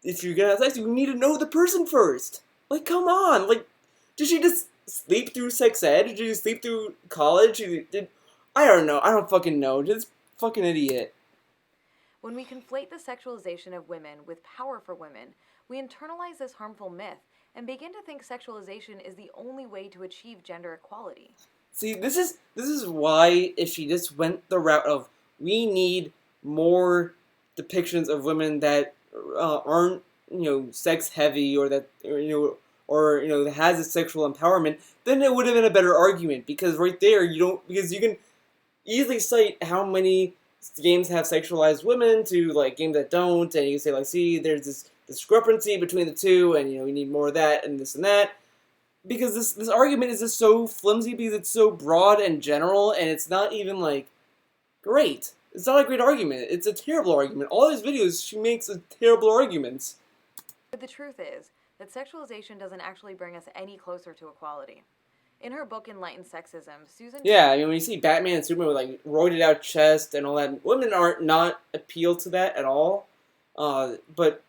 if you're gonna have sex, you need to know the person first. Like, come on, like, did she just sleep through sex ed? Did she sleep through college? I don't know. I don't fucking know. Just fucking idiot. When we conflate the sexualization of women with power for women, we internalize this harmful myth and begin to think sexualization is the only way to achieve gender equality. See, this is why if she just went the route of we need more depictions of women that aren't, sex heavy or that that has a sexual empowerment, then it would have been a better argument, because right there because you can easily cite how many games have sexualized women to like games that don't, and you can say like, see, there's this discrepancy between the two, and we need more of that and this and that. Because this argument is just so flimsy because it's so broad and general, and it's not even like great. It's not a great argument. It's a terrible argument. All these videos, she makes terrible arguments. But the truth is that sexualization doesn't actually bring us any closer to equality. In her book Enlightened Sexism, Susan... Yeah, when you see Batman and Superman with like roided out chest and all that, women are not appealed to that at all. But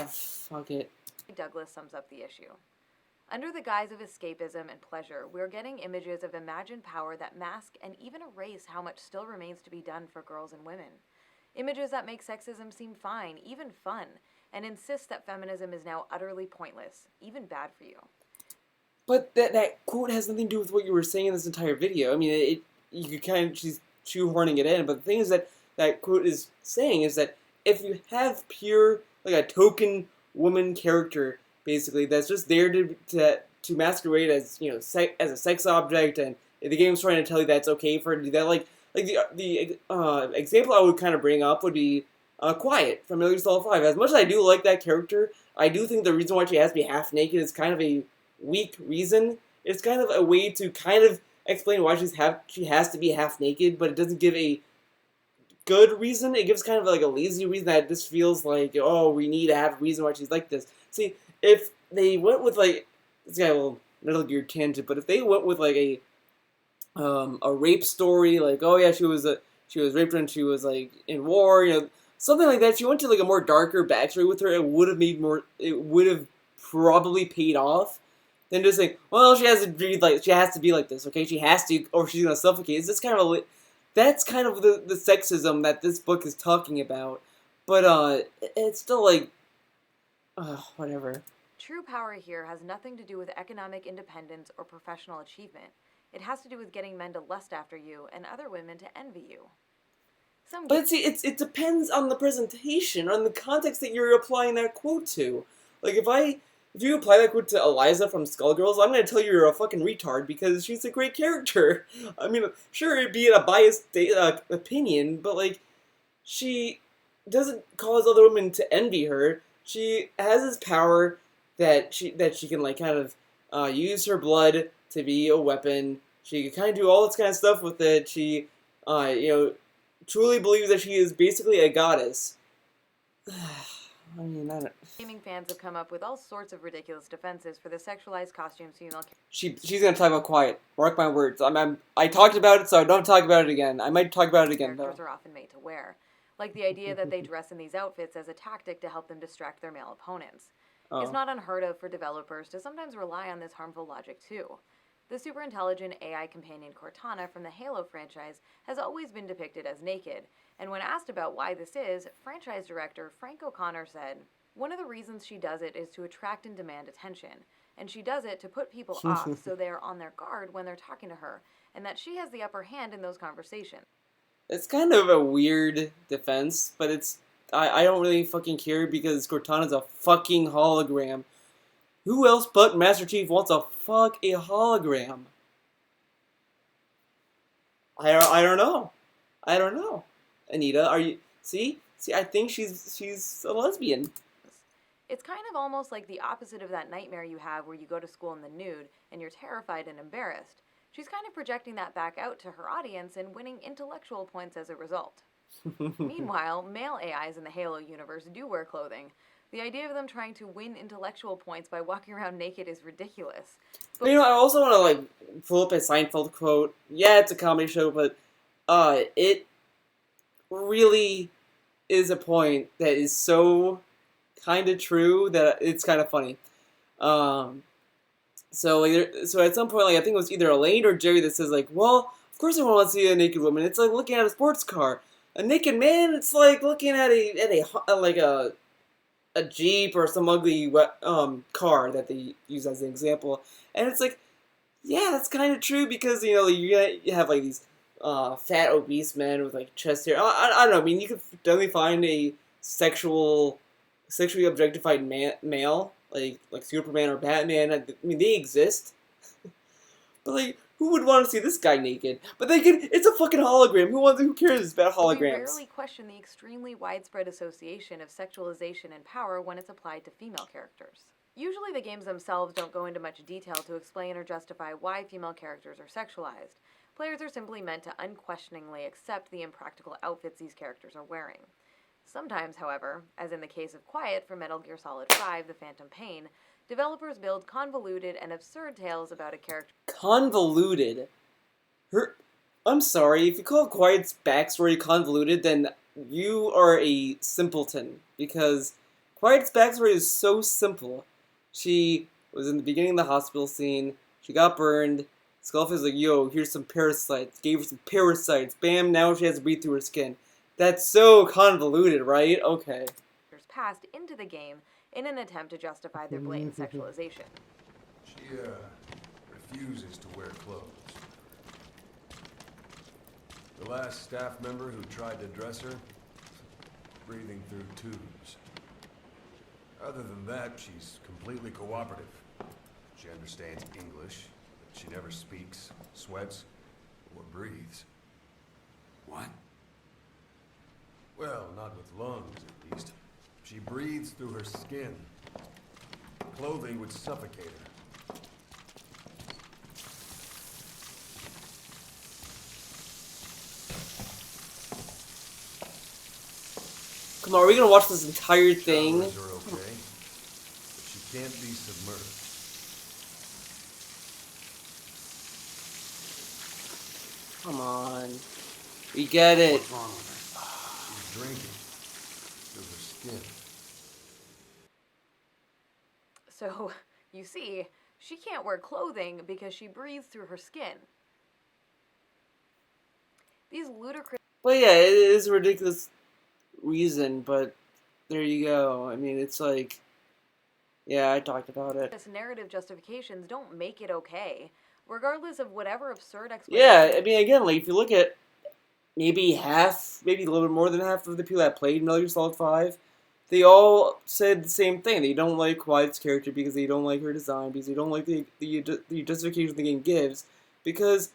fuck it. Douglas sums up the issue. Under the guise of escapism and pleasure, we're getting images of imagined power that mask and even erase how much still remains to be done for girls and women. Images that make sexism seem fine, even fun, and insist that feminism is now utterly pointless, even bad for you. But that quote has nothing to do with what you were saying in this entire video. I mean, you could kind of, she's shoehorning it in, but the thing is that quote is saying is that if you have pure, like a token woman character, basically, that's just there to masquerade as, as a sex object, and the game's trying to tell you that it's okay for her to do that. Like the example I would kind of bring up would be Quiet from Metal Gear Solid 5. As much as I do like that character, I do think the reason why she has to be half naked is kind of a weak reason. It's kind of a way to kind of explain why she has to be half naked, but it doesn't give a good reason. It gives kind of like a lazy reason that this feels like, oh, we need to have a reason why she's like this. See, if they went with like, this guy will Metal Gear tangent, but if they went with like a rape story, like, oh yeah, she was raped when she was like in war, something like that. She went to like a more darker backstory with her. It would have probably paid off than just saying, well, she has to be like this, okay? She has to, or she's gonna suffocate. It's just kind of that's kind of the sexism that this book is talking about. But it's still like, whatever. True power here has nothing to do with economic independence or professional achievement. It has to do with getting men to lust after you and other women to envy you. But see, it depends on the presentation, on the context that you're applying that quote to. Like, if you apply that quote to Eliza from Skullgirls, I'm gonna tell you you're a fucking retard because she's a great character. I mean, sure, it'd be a biased opinion, but like, she doesn't cause other women to envy her. She has this power that she can like kind of use her blood to be a weapon. She can kind of do all this kind of stuff with it. She, truly believes that she is basically a goddess. I mean, I don't... Gaming fans have come up with all sorts of ridiculous defenses for the sexualized costumes female She's gonna talk about Quiet. Mark my words. I talked about it, so I don't talk about it again. I might talk about it again, though. characters are often made to wear. Like the idea that they dress in these outfits as a tactic to help them distract their male opponents. Oh. It's not unheard of for developers to sometimes rely on this harmful logic too. The super intelligent AI companion Cortana from the Halo franchise has always been depicted as naked, and when asked about why this is, franchise director Frank O'Connor said, "One of the reasons she does it is to attract and demand attention, and she does it to put people off so they are on their guard when they're talking to her, and that she has the upper hand in those conversations." It's kind of a weird defense, but I don't really fucking care because Cortana's a fucking hologram. Who else but Master Chief wants a hologram? I don't know. I don't know. Anita, are you... See, I think she's a lesbian. It's kind of almost like the opposite of that nightmare you have where you go to school in the nude and you're terrified and embarrassed. She's kind of projecting that back out to her audience and winning intellectual points as a result. Meanwhile, male AIs in the Halo universe do wear clothing. The idea of them trying to win intellectual points by walking around naked is ridiculous. But, I also want to, like, pull up a Seinfeld quote. Yeah, it's a comedy show, but it really is a point that is so kind of true that it's kind of funny. So at some point, like, I think it was either Elaine or Jerry that says, like, well, of course everyone wants to see a naked woman. It's like looking at a sports car. A naked man, it's like looking at a Jeep or some ugly car that they use as an example. And it's like, yeah, that's kind of true because, you have, like, these fat, obese men with, like, chest hair. I don't know. I mean, you could definitely find a sexually objectified male, like Superman or Batman. I mean, they exist. But, like, who would want to see this guy naked? But it's a fucking hologram. Who cares about holograms? We rarely question the extremely widespread association of sexualization and power when it's applied to female characters. Usually the games themselves don't go into much detail to explain or justify why female characters are sexualized. Players are simply meant to unquestioningly accept the impractical outfits these characters are wearing. Sometimes, however, as in the case of Quiet from Metal Gear Solid V: The Phantom Pain, developers build convoluted and absurd tales about a character. Convoluted? I'm sorry, if you call Quiet's backstory convoluted, then you are a simpleton. Because Quiet's backstory is so simple. She was in the beginning of the hospital scene, she got burned, Skullface like, yo, here's some parasites, gave her some parasites, bam, now she has to breathe through her skin. That's so convoluted, right? Okay. Passed into the game in an attempt to justify their blatant sexualization. She, refuses to wear clothes. The last staff member who tried to dress her, breathing through tubes. Other than that, she's completely cooperative. She understands English, but she never speaks, sweats, or breathes. What? Well, not with lungs, at least. She breathes through her skin. Clothing would suffocate her. Come on, are we gonna watch this entire thing? Showers are okay, but she can't be submerged. Come on. We get it. What's wrong with her? She's drinking through her skin. So, you see, she can't wear clothing because she breathes through her skin. These ludicrous... But yeah, it is a ridiculous reason, but there you go. I mean, it's like... Yeah, I talked about it. narrative justifications don't make it okay, regardless of whatever absurd explanation... Yeah, I mean, again, like, if you look at maybe a little bit more than half of the people that played Metal Gear Solid 5, they all said the same thing. They don't like Quiet's character because they don't like her design, because they don't like the justification the game gives, because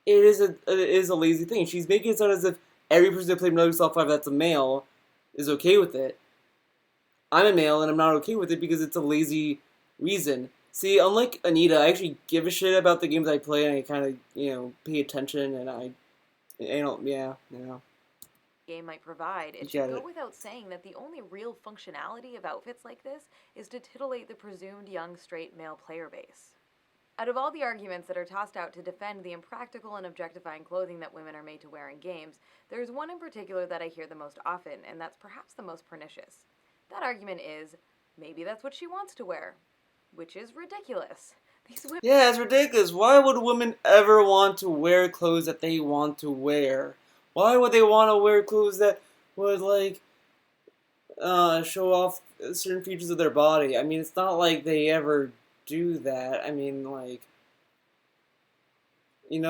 it is a lazy thing. She's making it sound as if every person that played Metal Gear Solid 5 that's a male is okay with it. I'm a male and I'm not okay with it because it's a lazy reason. See, unlike Anita, I actually give a shit about the games I play and I kind of, pay attention and I don't, yeah. Game might provide, it should go without saying that the only real functionality of outfits like this is to titillate the presumed young straight male player base. Out of all the arguments that are tossed out to defend the impractical and objectifying clothing that women are made to wear in games, there's one in particular that I hear the most often, and that's perhaps the most pernicious. That argument is, maybe that's what she wants to wear. Which is ridiculous. These women... Yeah, it's ridiculous. Why would women ever want to wear clothes that they want to wear? Why would they want to wear clothes that would, show off certain features of their body? I mean, it's not like they ever do that. I mean, when you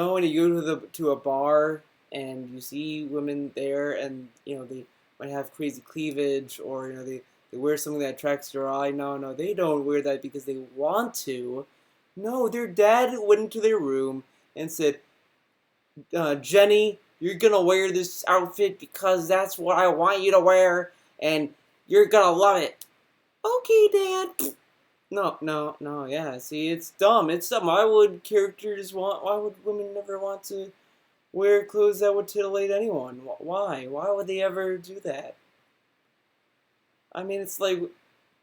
go to a bar and you see women there and, they might have crazy cleavage or, they wear something that attracts your eye. No, they don't wear that because they want to. No, their dad went into their room and said, Jenny, you're gonna wear this outfit because that's what I want you to wear, and you're gonna love it. Okay, Dad. No, yeah, see, it's dumb. It's dumb. Why would women never want to wear clothes that would titillate anyone? Why? Why would they ever do that? I mean, it's like,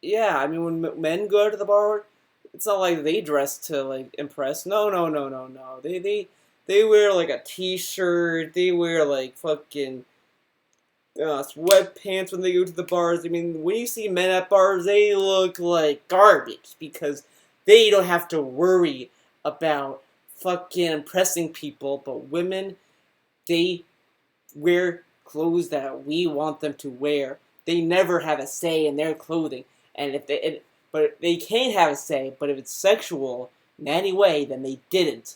yeah, I mean, when men go out to the bar, it's not like they dress to, impress. No. They wear, a t-shirt, they wear, fucking sweatpants when they go to the bars. I mean, when you see men at bars, they look like garbage because they don't have to worry about fucking impressing people, but women, they wear clothes that we want them to wear. They never have a say in their clothing, but they can have a say. But if it's sexual in any way, then they didn't.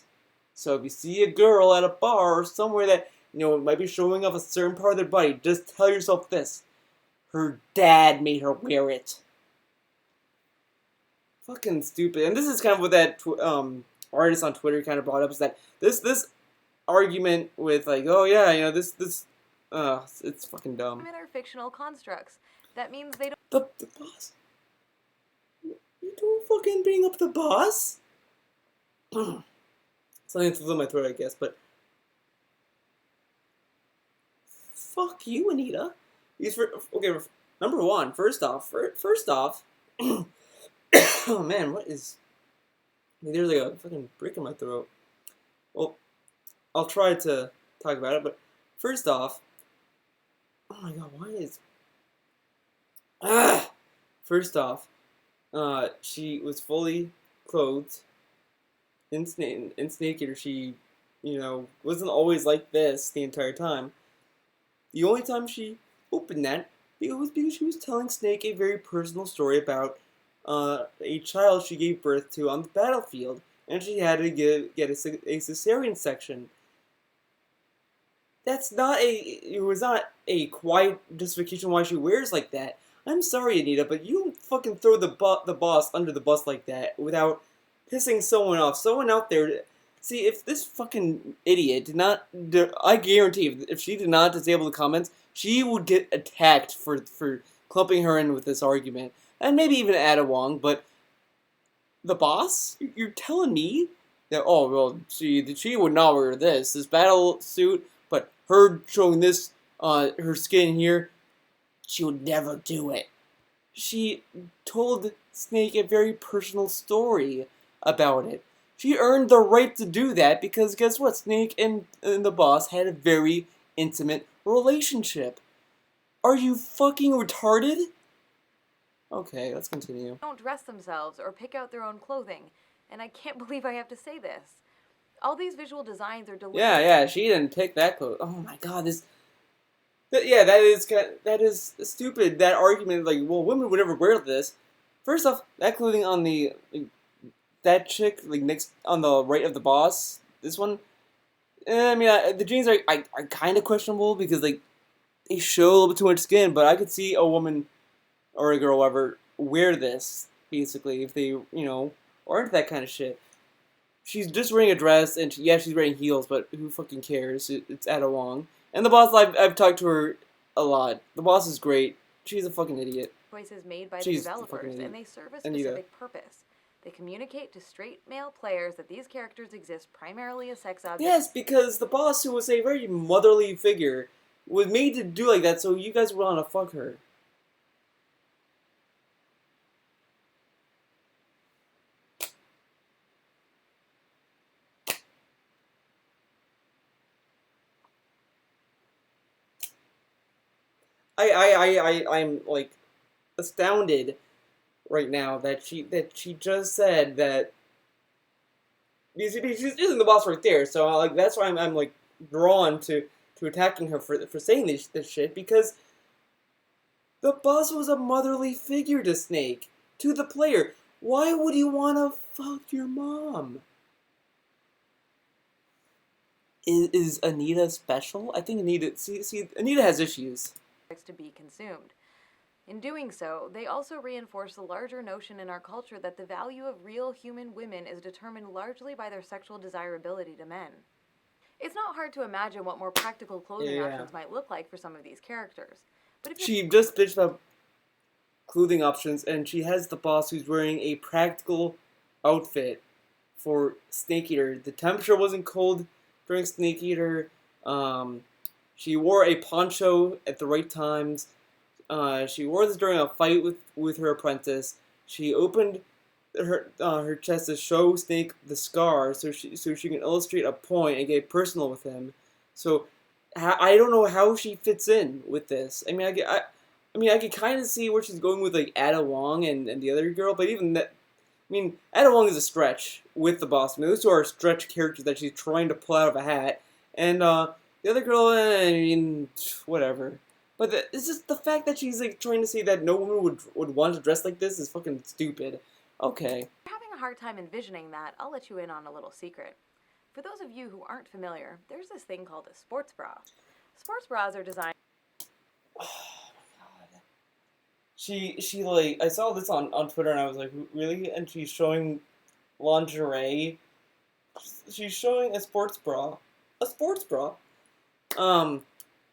So if you see a girl at a bar or somewhere that might be showing off a certain part of their body, just tell yourself this: her dad made her wear it. Fucking stupid. And this is kind of what that artist on Twitter kind of brought up, is that this argument with it's fucking dumb. Women are fictional constructs. That means they don't... The boss? You don't fucking bring up the boss? Something to my throat, I guess, but... Fuck you, Anita. Number one, first off... oh man, what is... There's a fucking brick in my throat. Well, I'll try to talk about it, but first off... Oh my god, why is... First off, she was fully clothed, in naked, or she, wasn't always like this the entire time. The only time she opened that, it was because she was telling Snake a very personal story about a child she gave birth to on the battlefield, and she had to get a cesarean section. It was not a quiet justification why she wears like that. I'm sorry, Anita, but you don't fucking throw the boss under the bus like that without pissing someone off. Someone out there... See, if this fucking idiot did not... I guarantee, if she did not disable the comments, she would get attacked for clumping her in with this argument. And maybe even Ada Wong, but... The boss? You're telling me that, oh, well, she would not wear this battle suit, but her showing this, her skin here, she would never do it. She told Snake a very personal story about it. She earned the right to do that because guess what? Snake and the boss had a very intimate relationship. Are you fucking retarded? Okay, let's continue. Don't dress themselves or pick out their own clothing. And I can't believe I have to say this. All these visual designs are deliberate. Yeah, she didn't pick that clothes. Oh my god, that is stupid. That argument, well, women would never wear this. First off, that clothing on that chick, next on the right of the boss, this one, I mean, the jeans are kind of questionable because, they show a little bit too much skin, but I could see a woman or a girl ever wear this, basically, if they, aren't that kind of shit. She's just wearing a dress, and she's wearing heels, but who fucking cares? It's Ada Wong. And the boss, I've talked to her a lot. The boss is great. She's a fucking idiot. Choices made by the She's a fucking developers, idiot. and they serve a Anita. specific purpose. They communicate to straight male players that these characters exist primarily as sex objects. Yes, because the boss, who was a very motherly figure, was made to do like that, so you guys would want to fuck her. I'm like astounded right now that she just said that she's using the boss right there. So like that's why I'm like drawn to attacking her for saying this shit, because the boss was a motherly figure to Snake, to the player. Why would you want to fuck your mom? Is Anita special? I think Anita. See, Anita has issues. To be consumed. In doing so, they also reinforce the larger notion in our culture that the value of real human women is determined largely by their sexual desirability to men. It's not hard to imagine what more practical clothing options might look like for some of these characters. But if she just bitched about clothing options, and she has the boss who's wearing a practical outfit for Snake Eater. The temperature wasn't cold during Snake Eater. She wore a poncho at the right times. She wore this during a fight with her apprentice. She opened her chest to show Snake the scar, so she can illustrate a point and get personal with him. So I don't know how she fits in with this. I mean, I could kind of see where she's going with like Ada Wong and the other girl, but even that, I mean, Ada Wong is a stretch with the boss. I mean, those two are stretch characters that she's trying to pull out of a hat, and the other girl, I mean, whatever. But it's just the fact that she's like trying to say that no woman would want to dress like this is fucking stupid. Okay. If you're having a hard time envisioning that, I'll let you in on a little secret. For those of you who aren't familiar, there's this thing called a sports bra. Sports bras are designed... Oh my god. She like, I saw this on Twitter and I was like, really? And she's showing lingerie. She's showing a sports bra. A sports bra?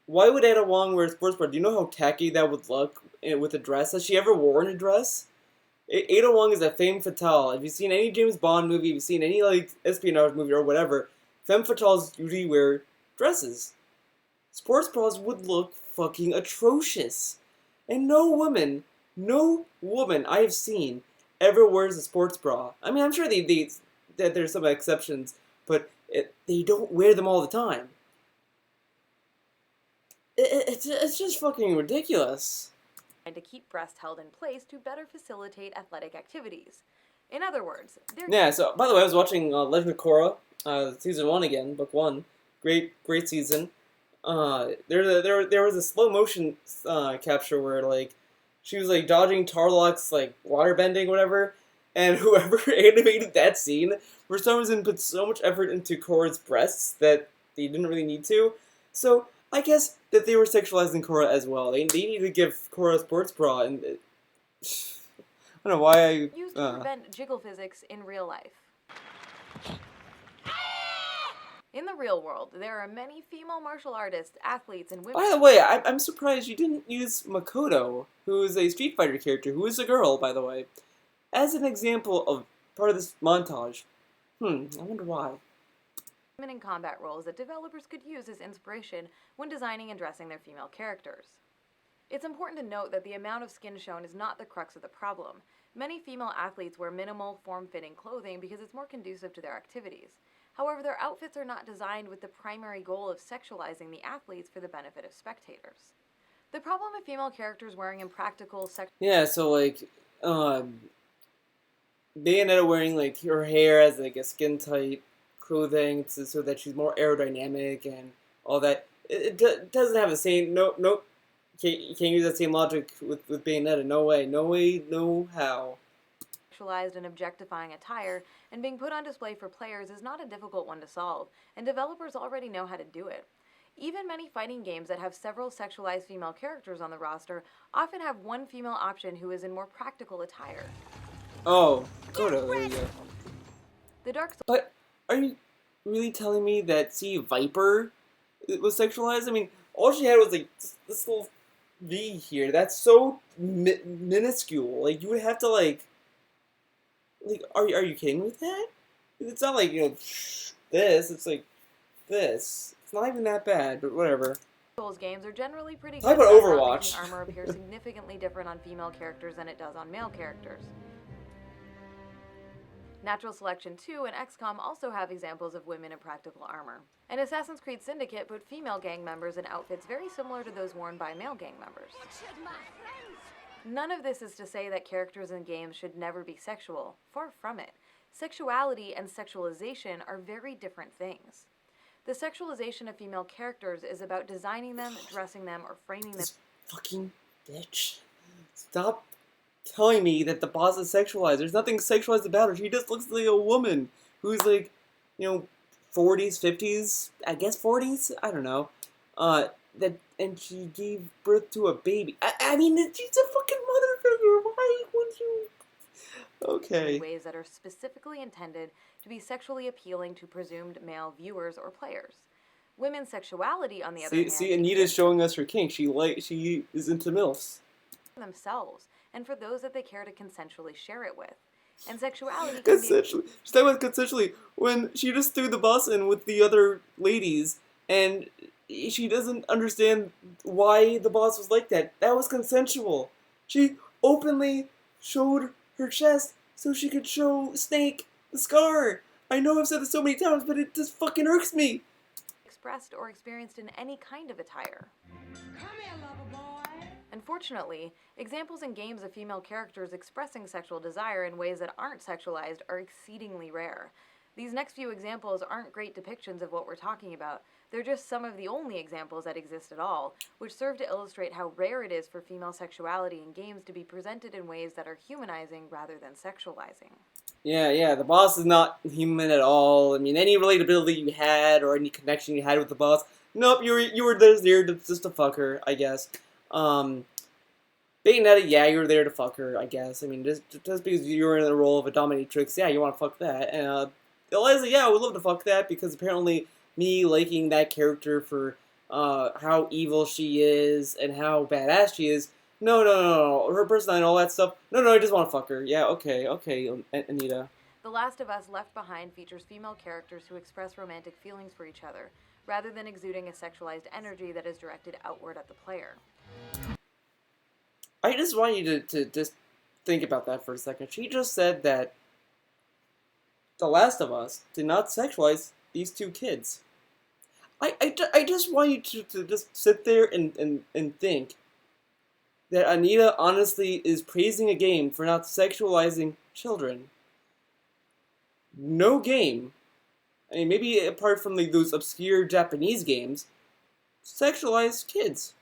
Why would Ada Wong wear a sports bra? Do you know how tacky that would look with a dress? Has she ever worn a dress? Ada Wong is a femme fatale. If you've seen any James Bond movie, if you've seen any like espionage movie or whatever, femme fatales usually wear dresses. Sports bras would look fucking atrocious. And no woman I have seen ever wears a sports bra. I mean, I'm sure that there's some exceptions, but they don't wear them all the time. It's just fucking ridiculous. To keep breasts held in place to better facilitate athletic activities. In other words, yeah. So by the way, I was watching Legend of Korra, season 1 again, book 1. Great season. There was a slow motion capture where like she was like dodging Tarlok's like water bending, whatever, and whoever animated that scene for some reason put so much effort into Korra's breasts that they didn't really need to. So I guess that they were sexualizing Korra as well. They need to give Korra a sports bra, and I don't know why I used to prevent jiggle physics in real life. In the real world, there are many female martial artists, athletes, and women. By the way, I'm surprised you didn't use Makoto, who is a Street Fighter character, who is a girl, by the way, as an example of part of this montage. I wonder why. Women in combat roles that developers could use as inspiration when designing and dressing their female characters. It's important to note that the amount of skin shown is not the crux of the problem. Many female athletes wear minimal, form-fitting clothing because it's more conducive to their activities. However, their outfits are not designed with the primary goal of sexualizing the athletes for the benefit of spectators. The problem of female characters wearing impractical Yeah, so like, Bayonetta wearing like her hair as like a skin-tight clothing so that she's more aerodynamic and all that. It doesn't have the same, nope. You can't use that same logic with Bayonetta. No way, no how. Sexualized and objectifying attire and being put on display for players is not a difficult one to solve, and developers already know how to do it. Even many fighting games that have several sexualized female characters on the roster often have one female option who is in more practical attire. Oh, Kodo, there you go. The Dark Souls. But are you really telling me that, see, Viper was sexualized? I mean, all she had was like this little V here. That's so minuscule. Like, you would have to like, are you kidding with that? It's not like, you know, this. It's like this. It's not even that bad, but whatever. Souls games are generally pretty Talk good about about not Overwatch. making armor appear significantly different on female characters than it does on male characters. Natural Selection 2 and XCOM also have examples of women in practical armor. And Assassin's Creed Syndicate put female gang members in outfits very similar to those worn by male gang members. None of this is to say that characters in games should never be sexual. Far from it. Sexuality and sexualization are very different things. The sexualization of female characters is about designing them, dressing them, or framing them. This fucking bitch. Stop telling me that the boss is sexualized. There's nothing sexualized about her. She just looks like a woman who's like, you know, 40s, 50s, I guess 40s? I don't know. And she gave birth to a baby. I mean, she's a fucking mother figure. Why would you? Okay. In ways that are specifically intended to be sexually appealing to presumed male viewers or players. Women's sexuality, on the other hand, See, Anita's showing us her kink. She is into MILFs. Themselves, and for those that they care to consensually share it with. And sexuality can be... Consensually. She's talking about consensually when she just threw the boss in with the other ladies, and she doesn't understand why the boss was like that. That was consensual. She openly showed her chest so she could show Snake the scar. I know I've said this so many times, but it just fucking irks me. Expressed or experienced in any kind of attire. Come here, lover boy. Unfortunately, examples in games of female characters expressing sexual desire in ways that aren't sexualized are exceedingly rare. These next few examples aren't great depictions of what we're talking about. They're just some of the only examples that exist at all, which serve to illustrate how rare it is for female sexuality in games to be presented in ways that are humanizing rather than sexualizing. Yeah, the boss is not human at all. I mean, any relatability you had or any connection you had with the boss, nope, you were there just to fuck her, I guess. Bayonetta, yeah, you were there to fuck her, I guess. I mean, just because you were in the role of a dominatrix, yeah, you want to fuck that. And Eliza, yeah, I would love to fuck that because apparently me liking that character for how evil she is and how badass she is. No. Her personality and all that stuff. No, I just want to fuck her. Yeah, okay, Anita. The Last of Us Left Behind features female characters who express romantic feelings for each other, rather than exuding a sexualized energy that is directed outward at the player. I just want you to just think about that for a second. She just said that The Last of Us did not sexualize these two kids. I just want you to just sit there and think that Anita honestly is praising a game for not sexualizing children. No game, I mean, maybe apart from like those obscure Japanese games, sexualized kids.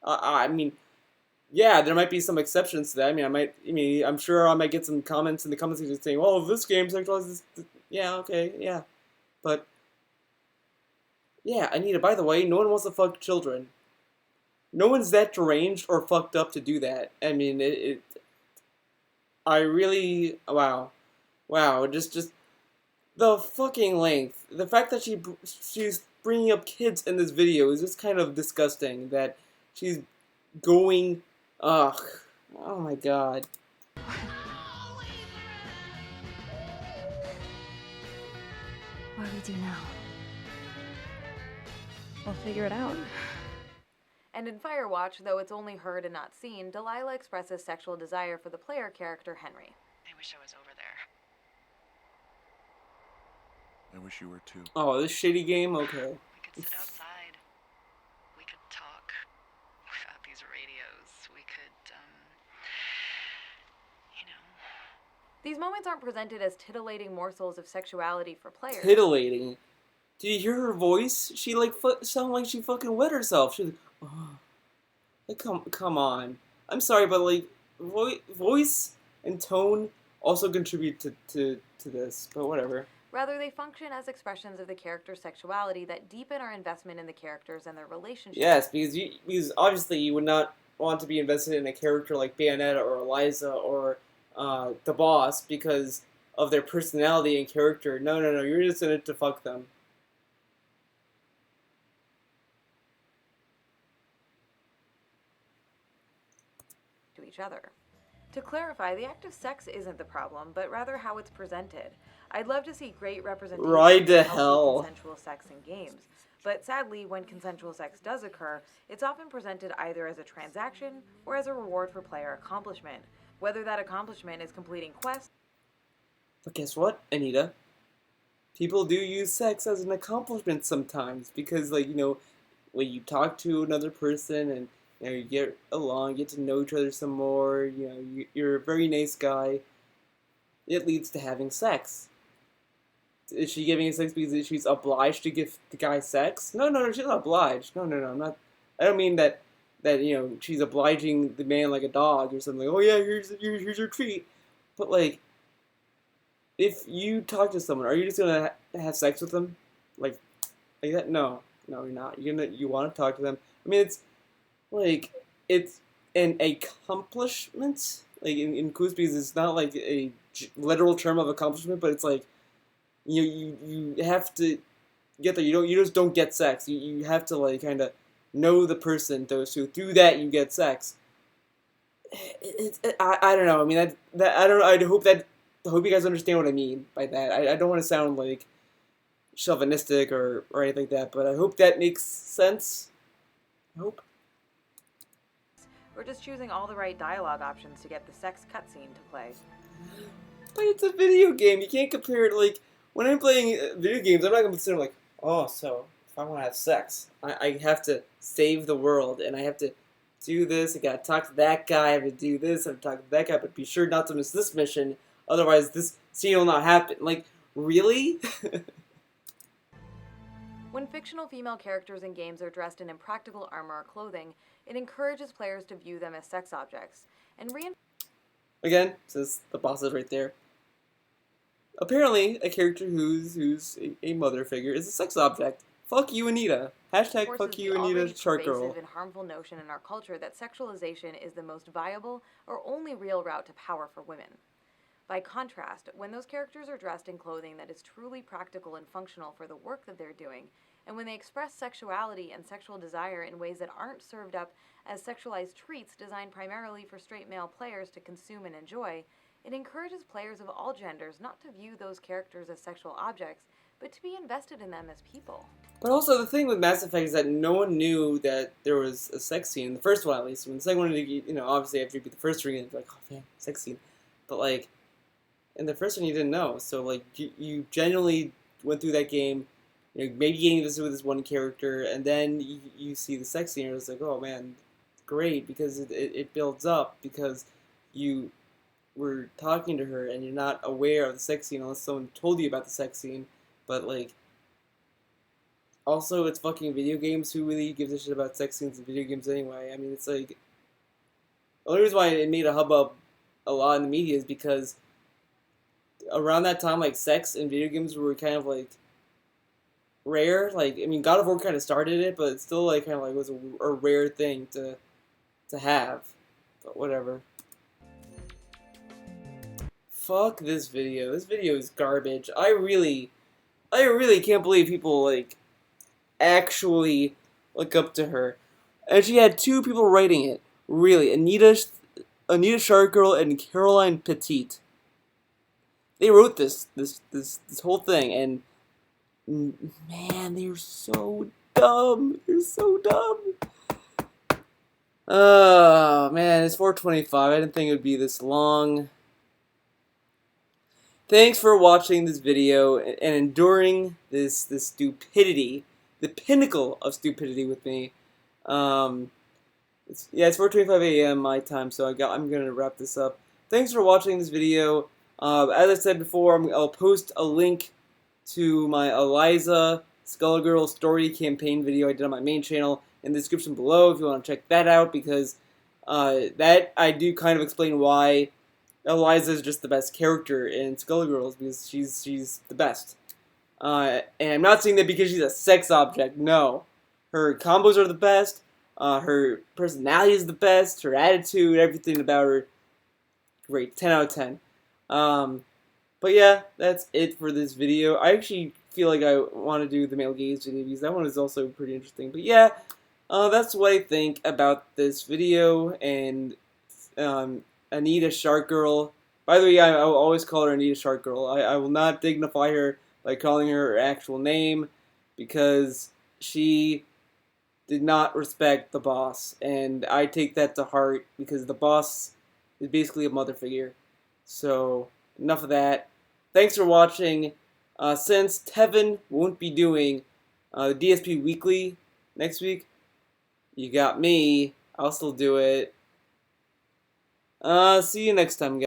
I mean, yeah, there might be some exceptions to that. I'm sure I might get some comments in the comments section saying, "Well, this game sexualizes." Yeah, okay, yeah, but yeah, Anita. By the way, no one wants to fuck children. No one's that deranged or fucked up to do that. I mean, I really, wow, just the fucking length. The fact that she's bringing up kids in this video is just kind of disgusting. That she's going, ugh, oh my god. What do we do now? We'll figure it out. And in Firewatch, though it's only heard and not seen, Delilah expresses sexual desire for the player character Henry. I wish I was over there. I wish you were too. Oh, this shitty game? Okay. We could sit outside. We could talk without these radios. We could, These moments aren't presented as titillating morsels of sexuality for players. Titillating? Did you hear her voice? She like sounded like she fucking wet herself. She was like, oh. Like, come on. I'm sorry, but like voice and tone also contribute to this. But whatever. Rather, they function as expressions of the character's sexuality that deepen our investment in the characters and their relationships. Yes, because obviously you would not want to be invested in a character like Bayonetta or Eliza or the boss because of their personality and character. No, no, no, you're just in it to fuck them. To each other. To clarify, the act of sex isn't the problem, but rather how it's presented. I'd love to see great representation Right to of healthy hell. consensual sex in games, but sadly, when consensual sex does occur, it's often presented either as a transaction or as a reward for player accomplishment, whether that accomplishment is completing quests. But guess what, Anita? People do use sex as an accomplishment sometimes because, like, when you talk to another person and you get along, get to know each other some more, you're a very nice guy, it leads to having sex. Is she giving sex because she's obliged to give the guy sex? No, no, no, she's not obliged. No, no, no, I'm not. I don't mean that she's obliging the man like a dog or something. Oh yeah, here's your treat. But like, if you talk to someone, are you just gonna have sex with them, like that? No, no, you're not. You want to talk to them. I mean, it's an accomplishment. Like in Kuzbi's, it's not like a literal term of accomplishment, but it's like you have to get there. You just don't get sex. You have to like kind of know the person. So through that you get sex. I don't know. I mean that I don't. I hope you guys understand what I mean by that. I don't want to sound like chauvinistic or anything like that, but I hope that makes sense. I hope. Or just choosing all the right dialogue options to get the sex cutscene to play. But it's a video game. You can't compare it. Like when I'm playing video games, I'm not gonna consider like, oh, so if I want to have sex, I have to save the world and I have to do this. I gotta talk to that guy. I have to do this. I have to talk to that guy. But be sure not to miss this mission. Otherwise, this scene will not happen. Like, really? When fictional female characters in games are dressed in impractical armor or clothing, it encourages players to view them as sex objects, and Again, says the boss is right there. Apparently, a character who's a mother figure is a sex object. Fuck you, Anita. Hashtag fuck you, Anita Sharkgirl. pervasive and harmful notion in our culture that sexualization is the most viable or only real route to power for women. By contrast, when those characters are dressed in clothing that is truly practical and functional for the work that they're doing, and when they express sexuality and sexual desire in ways that aren't served up as sexualized treats designed primarily for straight male players to consume and enjoy, it encourages players of all genders not to view those characters as sexual objects, but to be invested in them as people. But also, the thing with Mass Effect is that no one knew that there was a sex scene. The first one, at least. When the second one, obviously after you beat the first ring, it's like, oh man, sex scene. But like, in the first one, you didn't know. So like, you genuinely went through that game, maybe getting this with this one character, and then you see the sex scene, and it's like, oh man, great, because it builds up, because you were talking to her, and you're not aware of the sex scene unless someone told you about the sex scene. But like, also, it's fucking video games. Who really gives a shit about sex scenes in video games anyway? I mean, it's like, the only reason why it made a hubbub a lot in the media is because around that time, like, sex in video games were kind of like rare. Like, I mean, God of War kind of started it, but it's still like kind of like was a rare thing to have. But whatever. Fuck this video. This video is garbage. I really can't believe people like actually look up to her. And she had two people writing it. Really, Anita Sharkgirl and Caroline Petite. They wrote this whole thing, and man, they're so dumb. They're so dumb. Oh man, it's 4:25. I didn't think it would be this long. Thanks for watching this video and enduring this stupidity, the pinnacle of stupidity with me. It's 4:25 a.m. my time, so I'm gonna wrap this up. Thanks for watching this video. As I said before, I'll post a link to my Eliza Skullgirl story campaign video I did on my main channel in the description below if you want to check that out, because that I do kind of explain why Eliza is just the best character in Skullgirls, because she's the best. And I'm not saying that because she's a sex object. No, her combos are the best. Her personality is the best. Her attitude, everything about her, great. 10 out of 10. But yeah, that's it for this video. I actually feel like I want to do the male gaze video because that one is also pretty interesting. But yeah, that's what I think about this video. And Anita Sharkgirl. By the way, I will always call her Anita Sharkgirl. I will not dignify her by calling her her actual name because she did not respect the boss. And I take that to heart because the boss is basically a mother figure. So, enough of that. Thanks for watching. Since Tevin won't be doing the DSP Weekly next week, you got me. I'll still do it. See you next time, guys.